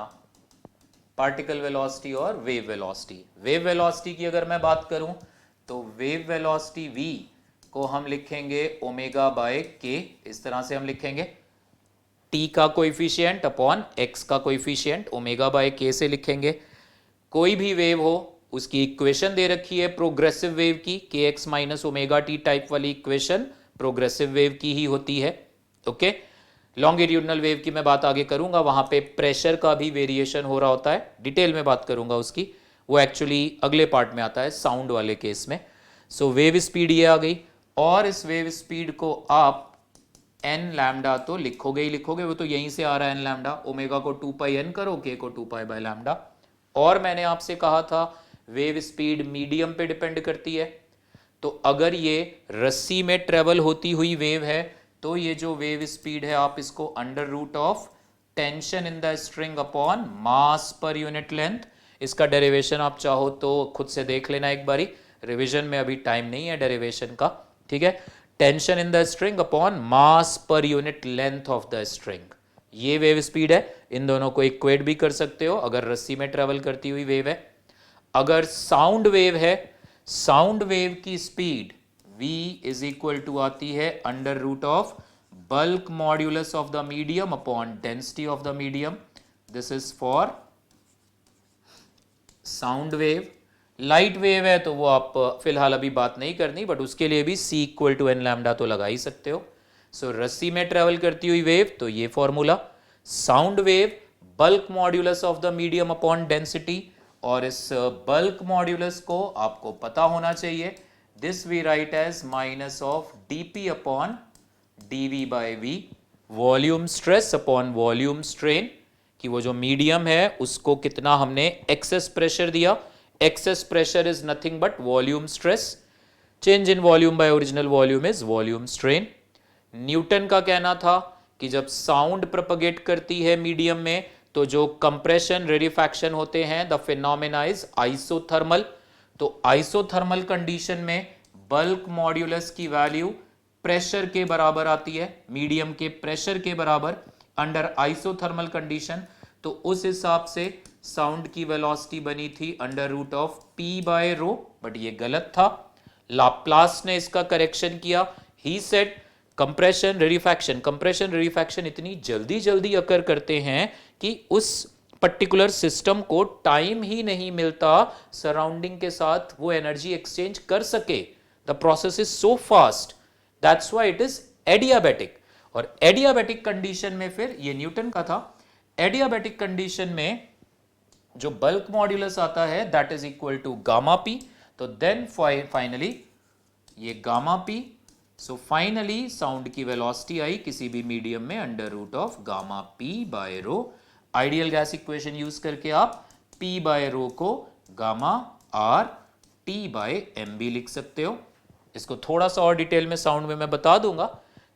पार्टिकल वेलोसिटी और वेव वेलोसिटी। वेव वेलोसिटी की अगर मैं बात करूं तो वेव वेलोसिटी v को हम लिखेंगे ओमेगा बाय के, इस तरह से हम लिखेंगे, t का कोएफिशिएंट अपॉन x का कोएफिशिएंट ओमेगा बाय के से लिखेंगे। कोई भी वेव हो उसकी इक्वेशन दे रखी है प्रोग्रेसिव वेव की, kx minus omega T type वाली इक्वेशन प्रोग्रेसिव वेव की ही होती है। ओके, लॉन्गिट्यूडनल वेव की मैं बात आगे करूंगा, वहां पे प्रेशर का भी वेरिएशन हो रहा होता है, डिटेल में बात करूंगा उसकी, वो एक्चुअली अगले पार्ट में आता है साउंड वाले केस में। सो वेव स्पीड ये आ गई, और इस वेव स्पीड को आप एन लैम्डा तो लिखोगे ही लिखोगे, वो तो यहीं से आ रहा है एन लैम्डा, ओमेगा को 2 पाई एन करो, के को 2 पाई बाय लैम्डा। और मैंने आपसे कहा था वेव स्पीड मीडियम पे डिपेंड करती है, तो अगर ये रस्सी में ट्रेवल होती हुई वेव है तो ये जो वेव स्पीड है आप इसको under root of tension in the string upon mass per unit length, इसका डेरिवेशन आप चाहो तो खुद से देख लेना एक बारी, रिवीजन में अभी टाइम नहीं है डेरिवेशन का। ठीक है, tension in the string upon mass per unit length of the string, ये वेव स्पीड है। इन दोनों को इक्वेट भी कर सकते हो अगर रस्सी में ट्रेवल करती हुई वेव है। अगर साउंड वेव है, साउंड वेव की speed v is equal to आती है under root of bulk modulus of the medium upon density of the medium. This is for sound wave. Light wave है तो वो आप फिलहाल अभी बात नहीं करनी, बट उसके लिए भी c equal to n lambda तो लगा ही सकते हो. सो रस्सी में ट्रेवल करती हुई वेव, तो ये formula. Sound wave bulk modulus of the medium upon density, और इस बल्क मॉड्यूलस को आपको पता होना चाहिए. This we write as minus of dp upon dv by v. Volume stress upon volume strain, कि वो जो मीडियम है उसको कितना हमने एक्सेस प्रेशर दिया. Excess pressure is nothing but volume stress. Change in volume by original volume is volume strain. Newton का कहना था कि जब साउंड प्रोपगेट करती है मीडियम में तो जो कंप्रेशन रेडिफैक्शन होते हैं द फिनोमेना इज आइसोथर्मल. तो आइसोथर्मल कंडीशन में बल्क मॉड्यूलस की वैल्यू प्रेशर के बराबर आती है, मीडियम के प्रेशर के बराबर अंडर आइसोथर्मल कंडीशन. तो उस हिसाब से साउंड की वेलोसिटी बनी थी under root of p by rho, but ये गलत था. लाप्लास ने इसका करेक्शन किया. ही सेड कंप्रेशन रेडिफैक्शन इतनी जल्दी जल्दी अकर करते हैं कि उस पर्टिकुलर सिस्टम को टाइम ही नहीं मिलता सराउंडिंग के साथ वो एनर्जी एक्सचेंज कर सके. The process is so fast, that's why it is adiabatic. और एडियाबैटिक कंडीशन में फिर ये न्यूटन का था. एडियाबैटिक कंडीशन में जो बल्क मॉड्यूलस आता है that is equal to gamma p. तो देन फाइनली ये gamma p. So finally sound की वेलोसिटी आई किसी भी मीडियम में under root of gamma p by rho. Ideal gas equation use करके आप पी बाय रो को gamma r t by m b लिख सकते हो. इसको थोड़ा सा और डिटेल में साउंड में मैं बता दूंगा.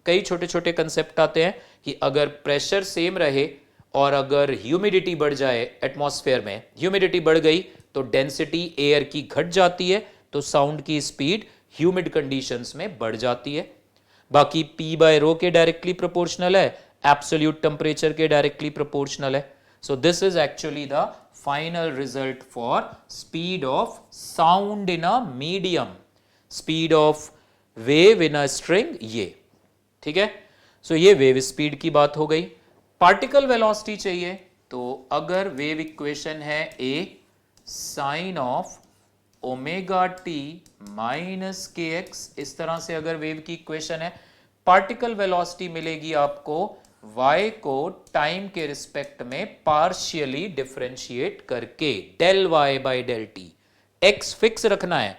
कई छोटे छोटे कंसेप्ट आते हैं कि अगर प्रेशर सेम रहे और अगर ह्यूमिडिटी बढ़ जाए एटमॉस्फेयर में, ह्यूमिडिटी बढ़ गई तो डेंसिटी एयर की घट जाती है, तो साउंड की स्पीड ह्यूमिड कंडीशंस में बढ़ जाती है. बाकी P बाय रो के डायरेक्टली प्रोपोर्शनल है, एब्सोल्यूट टेम्परेचर के डायरेक्टली प्रोपोर्शनल है. So this is actually the final result for speed of sound in a medium, speed of wave in a string. ये ठीक है. सो ये वेव स्पीड की बात हो गई. पार्टिकल वेलोसिटी चाहिए, तो अगर वेव इक्वेशन है a sine of omega T minus के एक्स, इस तरह से अगर वेव की इक्वेशन है, पार्टिकल वेलोसिटी मिलेगी आपको y को टाइम के रिस्पेक्ट में पार्शियली डिफरेंशिएट करके del y by del t. x fix रखना है,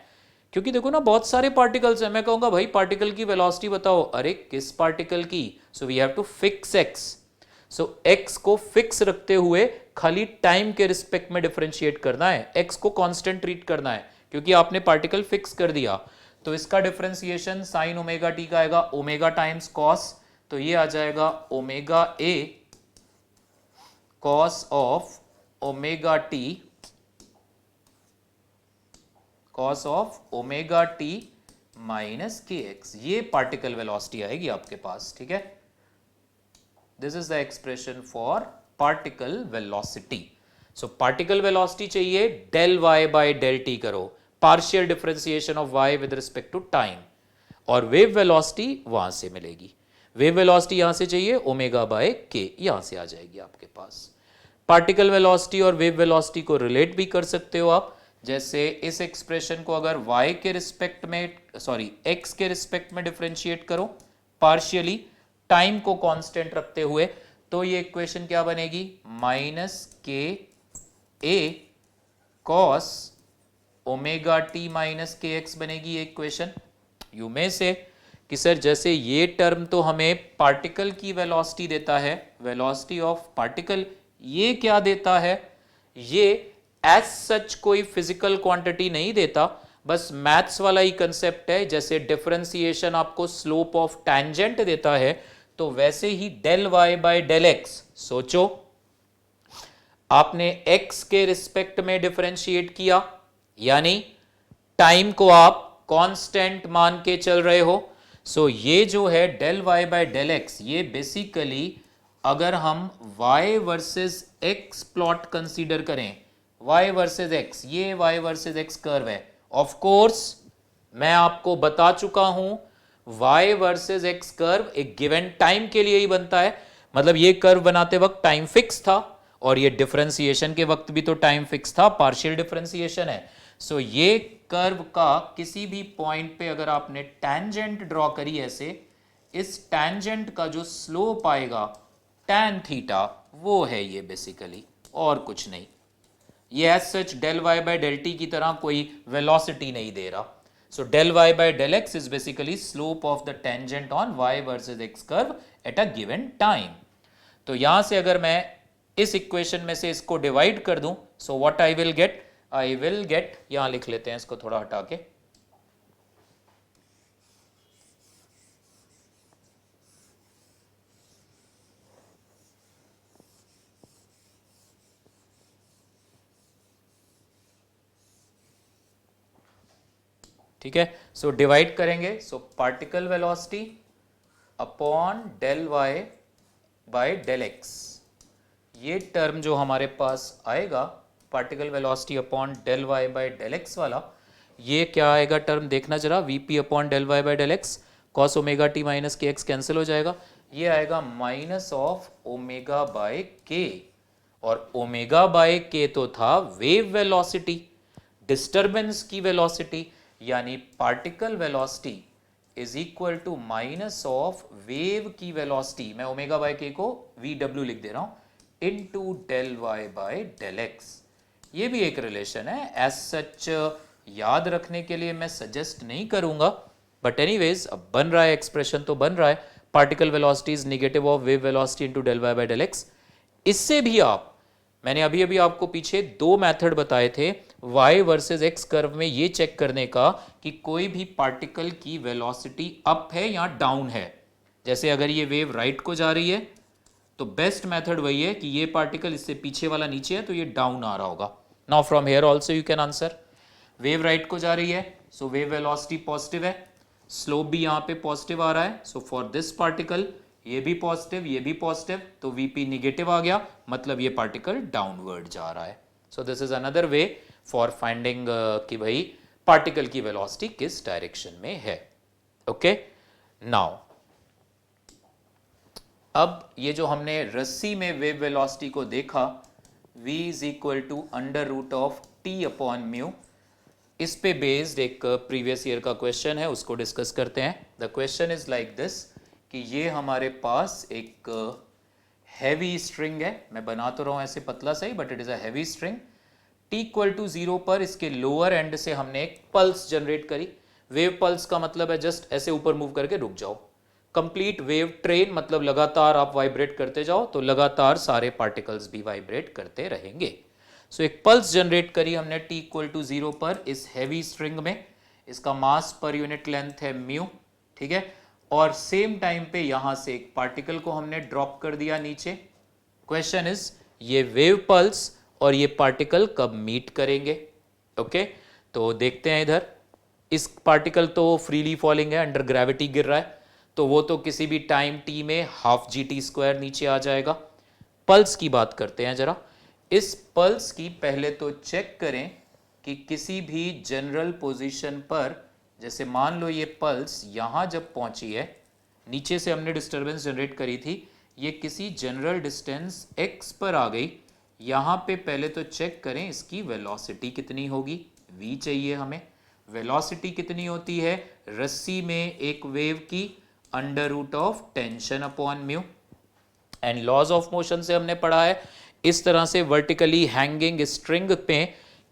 क्योंकि देखो ना बहुत सारे पार्टिकल्स हैं. मैं कहूंगा भाई पार्टिकल की वेलोसिटी बताओ, अरे किस पार्टिकल की? So we have to fix x. So x को फिक्स रखते हुए खाली टाइम के रिस्पेक्ट में डिफरेंशिएट करना है, x को कांस्टेंट ट्रीट करना है, क्योंकि आपने पार्टिकल फिक्स कर दिया. तो इसका डिफरेंशिएशन साइन ओमेगा टी का आएगा ओमेगा टाइम्स कॉस. तो ये आ जाएगा omega A cos of omega T, cos of omega T minus के एक्स. ये पार्टिकल वेलोसिटी आएगी आपके पास. ठीक है, this is the expression for particle velocity. So particle velocity चाहिए, del Y by del T करो, partial differentiation of Y with respect to time, और वेव वेलोसिटी वहां से मिलेगी. वेव वेलोसिटी यहां से चाहिए ओमेगा बाय के, यहां से आ जाएगी आपके पास. पार्टिकल वेलोसिटी और वेव वेलोसिटी को रिलेट भी कर सकते हो आप. जैसे इस एक्सप्रेशन को अगर y के रिस्पेक्ट में, सॉरी x के रिस्पेक्ट में डिफरेंशिएट करो पार्शियली, टाइम को कांस्टेंट रखते हुए, तो ये इक्वेशन क्या बनेगी? माइनस के ए कॉस ओमेगा टी माइनस के एक्स बनेगी ये इक्वेशन. यू में से कि सर जैसे ये टर्म तो हमें पार्टिकल की वेलोसिटी देता है, वेलोसिटी ऑफ पार्टिकल, ये क्या देता है? ये एज सच कोई फिजिकल क्वांटिटी नहीं देता, बस मैथ्स वाला ही कंसेप्ट है. जैसे डिफरेंशिएशन आपको स्लोप ऑफ टैंजेंट देता है, तो वैसे ही del Y by del X. सोचो आपने x के रिस्पेक्ट में डिफरेंशिएट किया, यानी टाइम को आप कांस्टेंट मान के चल रहे हो. सो ये जो है del Y by del x, ये बेसिकली अगर हम y versus x plot consider करें, y वर्सेस x, ये y वर्सेस x कर्व है. ऑफ कोर्स मैं आपको बता चुका हूं y वर्सेस x कर्व एक गिवन टाइम के लिए ही बनता है, मतलब ये कर्व बनाते वक्त टाइम फिक्स था और ये डिफरेंशिएशन के वक्त भी तो टाइम फिक्स था, पार्शियल डिफरेंशिएशन है। सो ये कर्व का किसी भी पॉइंट पे अगर आपने टैंजेंट ड्रॉ करी ऐसे, इस टैंजेंट का जो स्लोप आएगा tan थीटा, वो है ये बेसिकली, और कुछ नहीं। ये as such del Y by del t की तरह कोई वेलोसिटी नहीं दे रहा। So del Y by del x is basically slope of the tangent on y versus x curve at a given time. तो यहां से अगर मैं इस इक्वेशन में से इसको डिवाइड कर दूं, so what I will get, यहां लिख लेते हैं इसको थोड़ा हटा के, ठीक है। सो डिवाइड करेंगे, so particle velocity upon del Y by del x, ये टर्म जो हमारे पास आएगा particle velocity upon del Y by del X वाला, ये क्या आएगा टर्म देखना जरा, VP upon del Y by del X, cos omega T minus के एक्स कैंसिल हो जाएगा, ये आएगा माइनस ऑफ ओमेगा बाय के, और ओमेगा बाय के तो था वेव वेलोसिटी, डिस्टर्बेंस की वेलोसिटी, यानी particle velocity is equal to minus of wave की वेलोसिटी, मैं ओमेगा बाय के को वी डब्ल्यू लिख दे रहा हूं, into del Y by del x. ये भी एक रिलेशन है, एज सच याद रखने के लिए मैं सजेस्ट नहीं करूंगा, बट एनीवेज अब बन रहा है, एक्सप्रेशन तो बन रहा है, particle velocity is negative of wave velocity into del Y by del x. इससे भी आप, मैंने अभी अभी आपको पीछे दो मेथड बताए थे y वर्सेस x कर्व में ये चेक करने का कि कोई भी पार्टिकल की वेलोसिटी अप है या डाउन है। जैसे अगर ये वेव राइट को जा रही है तो बेस्ट मेथड वही है कि ये पार्टिकल इससे पीछे वाला नीचे है तो ये डाउन आ रहा होगा। Now from here also you can answer, wave right को जा रही है सो वेव वेलोसिटी पॉजिटिव है, स्लोप भी यहां पे पॉजिटिव आ रहा है, सो फॉर दिस पार्टिकल ये भी पॉजिटिव ये भी पॉजिटिव, तो वीपी निगेटिव आ गया, मतलब ये पार्टिकल डाउनवर्ड जा रहा है। So this is another way for finding कि भाई पार्टिकल की वेलोसिटी किस डायरेक्शन में है। ओके, नाउ अब ये जो हमने रस्सी में वेव वेलोसिटी को देखा, v is equal to under root of T upon mu, इस पे बेस्ड एक प्रीवियस ईयर का क्वेश्चन है, उसको डिस्कस करते हैं। The question is like this कि ये हमारे पास एक हैवी स्ट्रिंग है, मैं बना तो रहा हूं ऐसे पतला सही, but it is a heavy string, t equal to 0 पर इसके लोअर एंड से हमने एक पल्स जनरेट करी। वेव पल्स का मतलब है जस्ट ऐसे ऊपर मूव करके रुक जाओ, कंप्लीट वेव ट्रेन मतलब लगातार आप वाइब्रेट करते जाओ तो लगातार सारे पार्टिकल्स भी वाइब्रेट करते रहेंगे। सो एक पल्स जनरेट करी हमने t इक्वल टू 0 पर इस हैवी स्ट्रिंग में, इसका मास पर यूनिट लेंथ है म्यू, ठीक है, और सेम टाइम पे यहां से एक पार्टिकल को हमने ड्रॉप कर दिया नीचे। क्वेश्चन इज ये वेव पल्स और ये पार्टिकल कब मीट करेंगे। ओके, तो देखते हैं इधर, इस पार्टिकल तो फ्रीली फॉलिंग है, अंडर ग्रेविटी गिर रहा है, तो वो तो किसी भी टाइम t में हाफ जी टी स्क्वायर नीचे आ जाएगा। पल्स की बात करते हैं जरा, इस पल्स की पहले तो चेक करें कि किसी भी जनरल पोजीशन पर, जैसे मान लो ये पल्स यहां जब पहुंची है, नीचे से हमने डिस्टरबेंस जनरेट करी थी, ये किसी जनरल डिस्टेंस x पर आ गई, यहां पे पहले तो चेक करें इसकी वेलोसिटी कितनी होगी, v चाहिए हमें। वेलोसिटी कितनी होती है रस्सी में एक वेव की, under root of tension upon mu, and laws of motion से हमने पढ़ा है इस तरह से वर्टिकली हैंगिंग स्ट्रिंग पे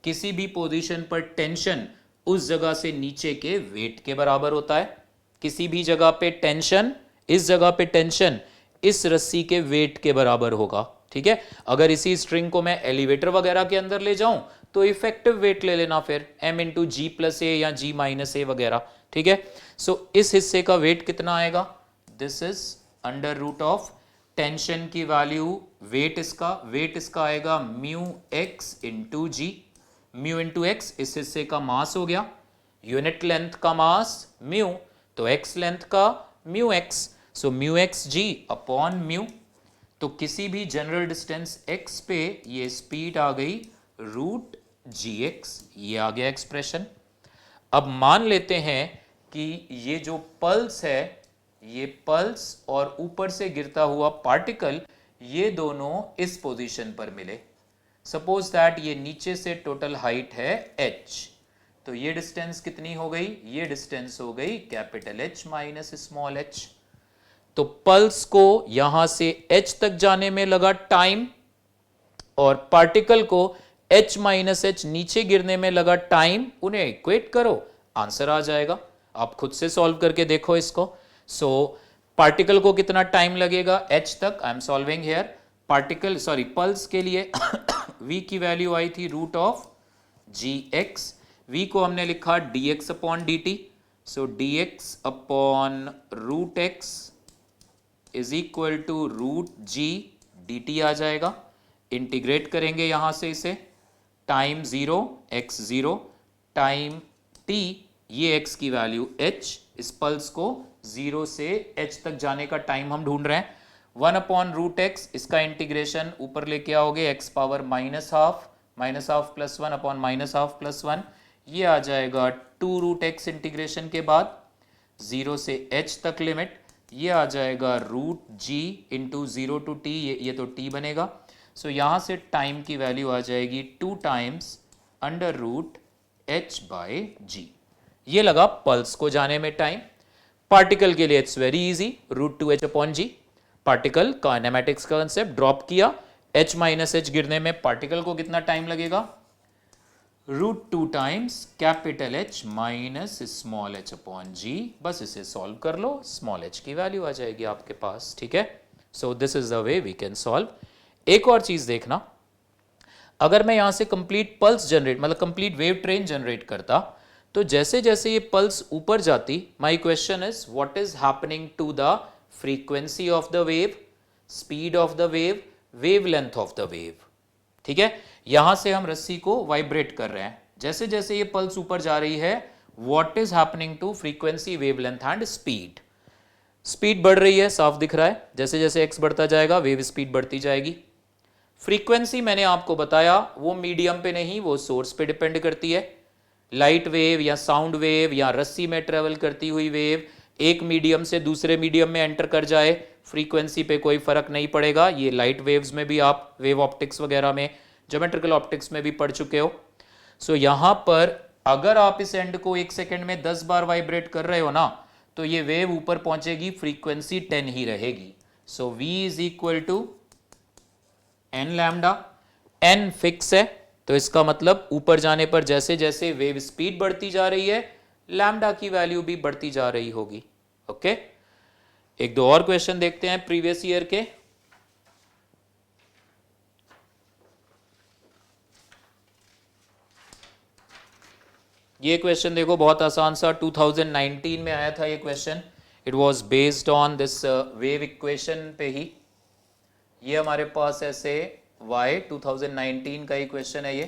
किसी भी पोजीशन पर टेंशन उस जगह से नीचे के वेट के बराबर होता है। किसी भी जगह पे टेंशन, इस जगह पे टेंशन इस रस्सी के वेट के बराबर होगा, ठीक है। अगर इसी स्ट्रिंग को मैं एलिवेटर वगैरह के अंदर ले जाऊं तो इफेक्टिव वेट ले लेना फिर m इंटू जी प्लस ए या g माइनस ए वगैरह, ठीक है। सो इस हिस्से का वेट कितना आएगा, this is under root of tension की वैल्यू, वेट इसका आएगा mu x into g, mu into x इस हिस्से का मास हो गया, यूनिट लेंथ का मास म्यू, तो एक्स लेंथ का mu x, so mu x g upon mu, तो किसी भी जनरल डिस्टेंस x पे ये स्पीड आ गई रूट जी एक्स, ये आ गया एक्सप्रेशन। अब मान लेते हैं कि ये जो पल्स है, ये पल्स और ऊपर से गिरता हुआ पार्टिकल, ये दोनों इस पोजीशन पर मिले। सपोज दैट ये नीचे से टोटल हाइट है h, तो ये डिस्टेंस कितनी हो गई? ये डिस्टेंस हो गई capital H minus small h। तो पल्स को यहां से h तक जाने में लगा टाइम और पार्टिकल को h माइनस h नीचे गिरने में लगा टाइम, उन्हें इक्वेट करो, आंसर आ जाएगा। आप खुद से सॉल्व करके देखो इसको। सो पार्टिकल को कितना टाइम लगेगा h तक? I am solving here. Particle sorry pulse के लिए v की वैल्यू आई थी रूट ऑफ gx, v को हमने लिखा dx upon dt, so dx upon root x is equal to root g dt आ जाएगा। इंटीग्रेट करेंगे यहां से इसे, टाइम 0 x 0 टाइम t, ये x की वैल्यू h, इस पल्स को 0 से h तक जाने का टाइम हम ढूंढ रहे हैं। 1 अपॉन रूट एक्स, इसका इंटीग्रेशन ऊपर लेके आओगे x power minus half plus 1 upon minus half plus 1, ये आ जाएगा 2 रूट एक्स इंटीग्रेशन के बाद 0 से h तक लिमिट, ये आ जाएगा root g into 0 to t, ये तो t बनेगा। सो यहां से टाइम की वैल्यू आ जाएगी 2 times under root h by g। ये लगा पल्स को जाने में टाइम। पार्टिकल के लिए it's very easy, root 2h upon g। Particle kinematics का कंसेप्ट ड्रॉप किया, h माइनस h गिरने में पार्टिकल को कितना टाइम लगेगा? Root 2 times capital H minus small h upon g। बस इसे सॉल्व कर लो, स्मॉल h की वैल्यू आ जाएगी आपके पास। ठीक है, so this is the way we can solve. एक और चीज देखना, अगर मैं यहां से कंप्लीट पल्स जनरेट मतलब कंप्लीट वेव ट्रेन जनरेट करता, तो जैसे जैसे ये पल्स ऊपर जाती, my question is what is happening to the frequency of the wave, speed of the wave, wavelength of the wave. ठीक है, यहां से हम रस्सी को वाइब्रेट कर रहे हैं, जैसे जैसे ये पल्स ऊपर जा रही है, what is happening to frequency, wavelength and speed. Speed बढ़ रही है, साफ दिख रहा है, जैसे जैसे एक्स बढ़ता जाएगा वेव स्पीड बढ़ती जाएगी। फ्रीक्वेंसी मैंने आपको बताया वो मीडियम पे नहीं, वो सोर्स पे डिपेंड करती है। लाइट वेव या साउंड वेव या रस्सी में ट्रेवल करती हुई वेव एक मीडियम से दूसरे मीडियम में एंटर कर जाए, फ्रीक्वेंसी पे कोई फर्क नहीं पड़ेगा। ये लाइट वेव्स में भी आप वेव ऑप्टिक्स वगैरह में, ज्योमेट्रिकल ऑप्टिक्स में भी पढ़ चुके हो। सो यहां पर अगर आप इस एंड को 1 सेकेंड में 10 बार वाइब्रेट कर रहे हो ना, तो ये वेव ऊपर पहुंचेगी, फ्रीक्वेंसी 10 ही रहेगी। So v is equal to n lambda, n fix है, तो इसका मतलब ऊपर जाने पर जैसे जैसे वेव स्पीड बढ़ती जा रही है, लैम्डा की वैल्यू भी बढ़ती जा रही होगी। ओके, एक दो और क्वेश्चन देखते हैं प्रीवियस ईयर के। ये क्वेश्चन देखो, बहुत आसान सा, 2019 में आया था ये question. It was based on this wave equation पे ही। ये हमारे पास ऐसे y 2019 का ही क्वेश्चन है। ये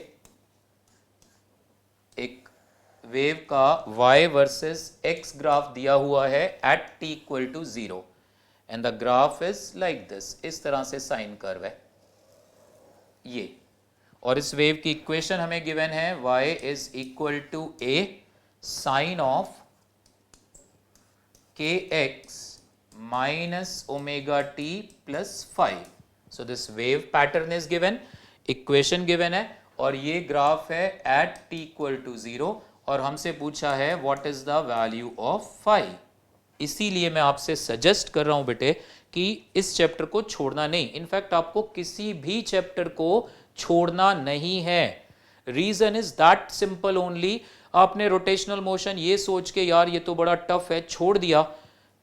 एक वेव का y वर्सेस x ग्राफ दिया हुआ है at t equal to 0 and the graph is like this, इस तरह से साइन कर्व है ये, और इस वेव की इक्वेशन हमें गिवन है y is equal to a sine of kx minus omega t plus 5। So this wave pattern is given, equation given है, और ये ग्राफ है एट t इक्वल टू 0, और हमसे पूछा है what is the value of phi. इसीलिए मैं आपसे सजेस्ट कर रहा हूं बेटे कि इस चैप्टर को छोड़ना नहीं, इनफैक्ट आपको किसी भी चैप्टर को छोड़ना नहीं है। Reason is that simple only. आपने रोटेशनल मोशन ये सोच के यार ये तो बड़ा टफ है छोड़ दिया,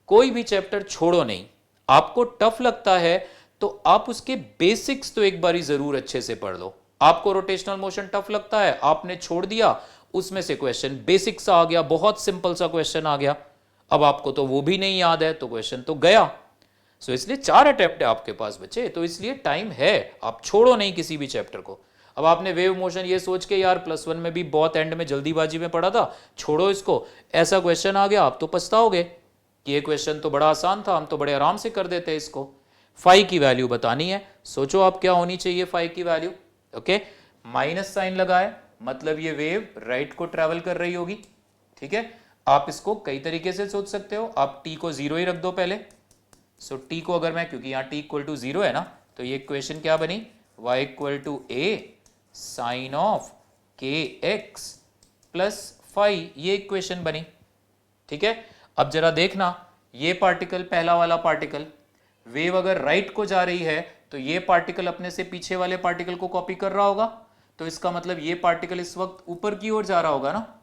कोई भी चैप्टर छोड़ो नहीं। आपको टफ लगता है तो आप उसके बेसिक्स तो एक बारी जरूर अच्छे से पढ़ लो। आपको रोटेशनल मोशन टफ लगता है, आपने छोड़ दिया, उसमें से क्वेश्चन बेसिक्स आ गया, बहुत सिंपल सा क्वेश्चन आ गया, अब आपको तो वो भी नहीं याद है तो क्वेश्चन तो गया। सो इसलिए 4 अटेम्प्ट है आपके पास बच्चे, तो इसलिए टाइम है, आप छोड़ो नहीं किसी भी चैप्टर को। अब आपने वेव मोशन ये सोच के यार +1 में भी बहुत एंड में जल्दीबाजी में पढ़ा था, छोड़ो इसको, ऐसा क्वेश्चन आ गया, आप तो पछताओगे कि ये क्वेश्चन तो बड़ा आसान था, हम तो बड़े आराम से कर देते इसको। फाई की वैल्यू बतानी है, सोचो आप क्या होनी चाहिए फाई की वैल्यू। ओके, माइनस साइन लगाए मतलब ये वेव राइट को ट्रेवल कर रही होगी, ठीक है, आप इसको कई तरीके से सोच सकते हो। आप t को 0 ही रख दो पहले। सो t को अगर मैं, क्योंकि यहाँ t इक्वल टू 0 है ना, तो ये इक्वेशन क्या बनी, y equal to a sine of kx plus phi, ये इक्वेशन बनी। ठीक है, अब जरा देखना, ये पार्टिकल, पहला वाला पार्टिकल, वेव अगर राइट को जा रही है तो ये पार्टिकल अपने से पीछे वाले पार्टिकल को कॉपी कर रहा होगा, तो इसका मतलब ये पार्टिकल इस वक्त ऊपर की ओर जा रहा होगा ना।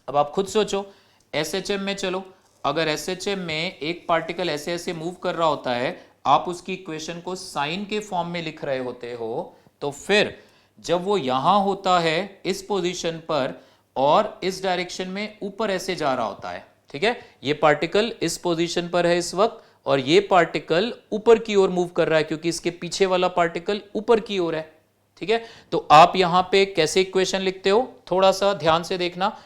अब आप खुद सोचो, एसएचएम में चलो, अगर एसएचएम में एक पार्टिकल ऐसे ऐसे मूव कर रहा होता है, आप उसकी इक्वेशन को साइन के फॉर्म में लिख रहे होते हो, तो फिर जब वो यहां होता है इस पोजीशन पर और इस डायरेक्शन में ऊपर ऐसे जा रहा होता है, ठीक है, ये पार्टिकल इस पोजीशन पर है इस वक्त और ये पार्टिकल ऊपर की ओर मूव कर रहा है क्योंकि इसके पीछे वाला पार्टिकल ऊपर की ओर है। ठीक है, तो आप यहां पे कैसे इक्वेशन लिखते हो, थोड़ा सा ध्यान से देखना।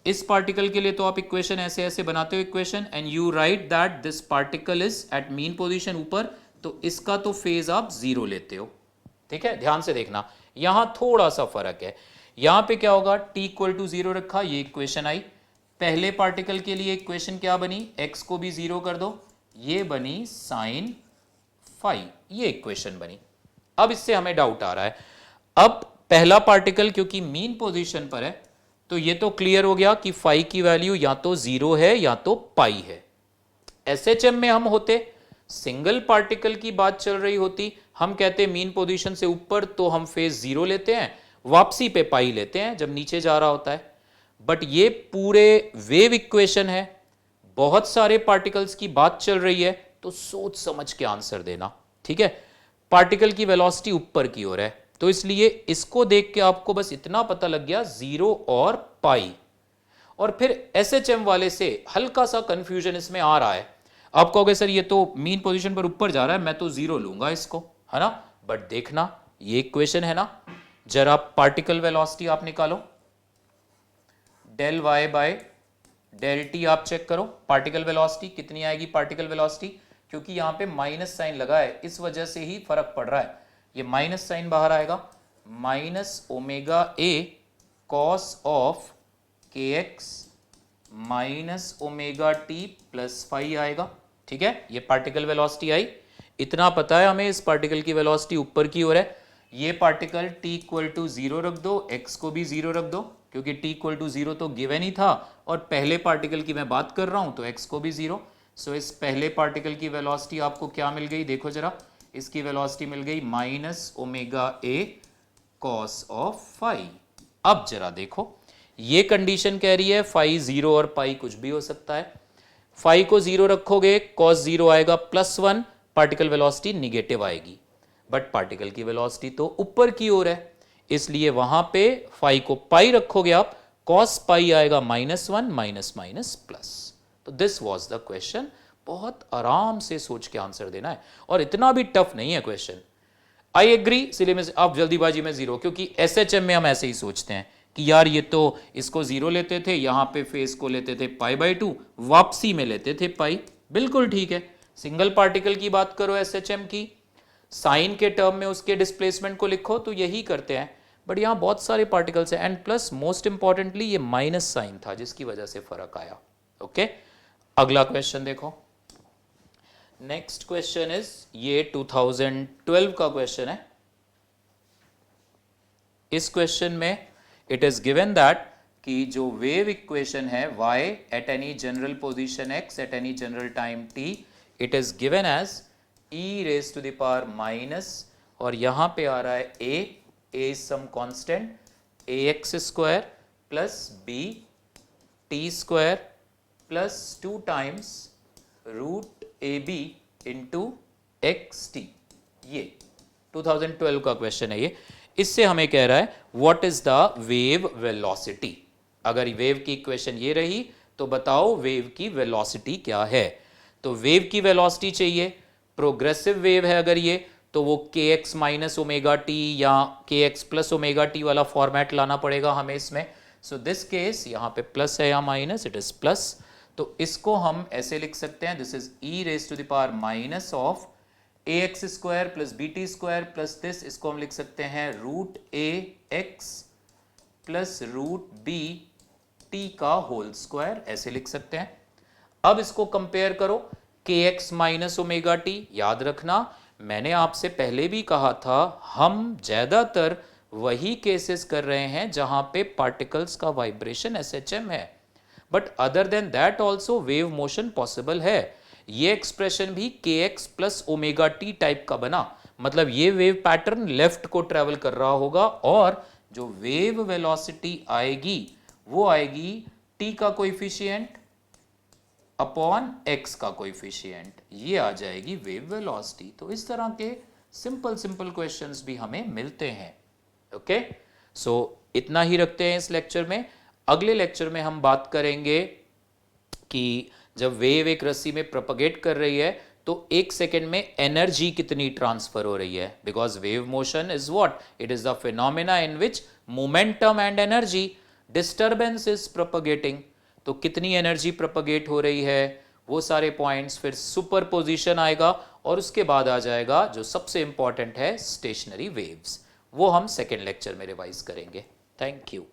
इस पार्टिकल के लिए तो आप इक्वेशन ऐसे ऐसे बनाते हो equation, and you write that this particle is at mean position ऊपर, तो इसका तो फेज आप 0 लेते हो। ठीक है, ध्यान से देखना, यहां थोड़ा सा फर्क है। यहां पे क्या होगा, t इक्वल टू 0 रखा, ये इक्वेशन आई। पहले पार्टिकल के लिए इक्वेशन क्या बनी, x को भी 0 कर दो, ये बनी साइन फाई, ये इक्वेशन बनी। अब इससे हमें डाउट आ रहा है, अब पहला पार्टिकल क्योंकि मीन पोजीशन पर है, तो ये तो क्लियर हो गया कि फाई की वैल्यू या तो 0 है या तो पाई है। एसएचएम में हम होते, सिंगल पार्टिकल की बात चल रही होती, हम कहते मीन पोजीशन से ऊपर तो हम फेज 0 लेते हैं, वापसी पे पाई लेते हैं जब नीचे जा रहा होता है। बट ये पूरे वेव इक्वेशन है, बहुत सारे पार्टिकल्स की बात चल रही है, तो सोच समझ के आंसर देना। ठीक है, पार्टिकल की वेलोसिटी ऊपर की ओर है, तो इसलिए इसको देख के आपको बस इतना पता लग गया 0 और पाई। और फिर एसएचएम वाले से हल्का सा कंफ्यूजन इसमें आ रहा है, आप कहोगे सर ये तो मीन पोजीशन पर ऊपर जा रहा है, मैं तो 0 लूंगा इसको, है ना। बट देखना, ये इक्वेशन है ना, जरा पार्टिकल वेलोसिटी आप निकालो, del Y by del t आप चेक करो, पार्टिकल वेलोसिटी कितनी आएगी, पार्टिकल वेलोसिटी, क्योंकि यहां पे माइनस साइन लगा है इस वजह से ही फर्क पड़ रहा है, ये माइनस साइन बाहर आएगा, minus omega A cos of k x minus omega t plus phi आएगा। ठीक है, ये पार्टिकल वेलोसिटी आई, इतना पता है हमें, इस पार्टिकल की वेलोसिटी ऊपर की ओर है। ये पार्टिकल t इक्वल टू 0 रख दो, x को भी 0 रख दो, क्योंकि t इक्वल टू 0 तो गिवन ही था, और पहले पार्टिकल की मैं बात कर रहा हूं तो x को भी 0। सो इस पहले पार्टिकल की वेलोसिटी आपको क्या मिल गई, देखो जरा, इसकी वेलोसिटी मिल गई minus omega A cos of phi. अब जरा देखो, ये कंडीशन कह रही है फाई 0 और पाई कुछ भी हो सकता है, फाई को 0 रखोगे कॉस 0 आएगा +1, पार्टिकल वेलोसिटी निगेटिव आएगी, बट पार्टिकल की वेलोसिटी तो ऊपर की ओर है, इसलिए वहां पे फाई को पाई रखोगे आप, कॉस पाई आएगा -1 माइनस माइनस प्लस। तो दिस वाज द क्वेश्चन, बहुत आराम से सोच के आंसर देना है, और इतना भी टफ नहीं है क्वेश्चन। आई एग्री, इसलिए मैं आप जल्दीबाजी में 0, क्योंकि एसएचएम में हम ऐसे ही सोचते हैं कि यार ये तो इसको 0 लेते थे, यहां पे फेस को लेते थे π/2, वापसी में लेते थे पाई, बिल्कुल ठीक है। सिंगल पार्टिकल की बात करो एसएचएम की, साइन के टर्म में उसके डिस्प्लेसमेंट को लिखो तो यही करते हैं, बट यहां बहुत सारे पार्टिकल्स हैं, एंड प्लस मोस्ट इंपॉर्टेंटली ये माइनस साइन था जिसकी वजह से फर्क आया। ओके, अगला क्वेश्चन देखो, नेक्स्ट क्वेश्चन इज, ये 2012 का क्वेश्चन है। इस क्वेश्चन में इट इज गिवन दैट कि जो वेव इक्वेशन है y at any general position x at any general time t, it is given as e raise to the power minus, और यहां पे आ रहा है a some constant ax square plus b t square plus 2 times root ab into x t. ये 2012 का question है ये। इससे हमें कह रहा है what is the wave velocity. अगर वेव की इक्वेशन ये रही तो बताओ वेव की वेलोसिटी क्या है। तो वेव की वेलोसिटी चाहिए, प्रोग्रेसिव वेव है अगर ये, तो वो के एक्स माइनस ओमेगा टी या के एक्स प्लस ओमेगा टी वाला फॉर्मेट लाना पड़ेगा हमें इसमें। सो दिस केस यहाँ पे प्लस है या माइनस, इट इज प्लस, तो इसको हम ऐसे लिख सकते हैं, this is e raise to the power minus of a x square plus b t square plus this, इसको हम लिख सकते हैं root a x plus root b t का होल स्क्वायर, ऐसे लिख सकते हैं। अब इसको कंपेयर करो के एक्स माइनस ओमेगा टी। याद रखना मैंने आपसे पहले भी कहा था हम ज्यादातर वही केसेस कर रहे हैं जहां पे पार्टिकल्स का वाइब्रेशन एसएचएम है, but other than that also wave motion possible है। ये एक्सप्रेशन भी के x plus omega T type का बना, मतलब ये वेव पैटर्न लेफ्ट को ट्रेवल कर रहा होगा और जो वेव वेलोसिटी आएगी वो आएगी टी का कोएफिशिएंट अपॉन एक्स का कोएफिशिएंट, ये आ जाएगी वेव वेलोसिटी। तो इस तरह के सिंपल सिंपल क्वेश्चंस भी हमें मिलते हैं। ओके, सो इतना ही रखते हैं इस लेक्चर में। अगले लेक्चर में हम बात करेंगे कि जब वेव एक रस्सी में प्रोपगेट कर रही है तो एक सेकेंड में एनर्जी कितनी ट्रांसफर हो रही है, because wave motion is what, it is the phenomena in which momentum and energy disturbance is propagating. तो कितनी एनर्जी प्रोपगेट हो रही है, वो सारे पॉइंट्स, फिर सुपरपोजिशन आएगा और उसके बाद आ जाएगा जो सबसे इंपॉर्टेंट है स्टेशनरी वेव्स, वो हम सेकेंड लेक्चर में रिवाइज करेंगे। Thank you.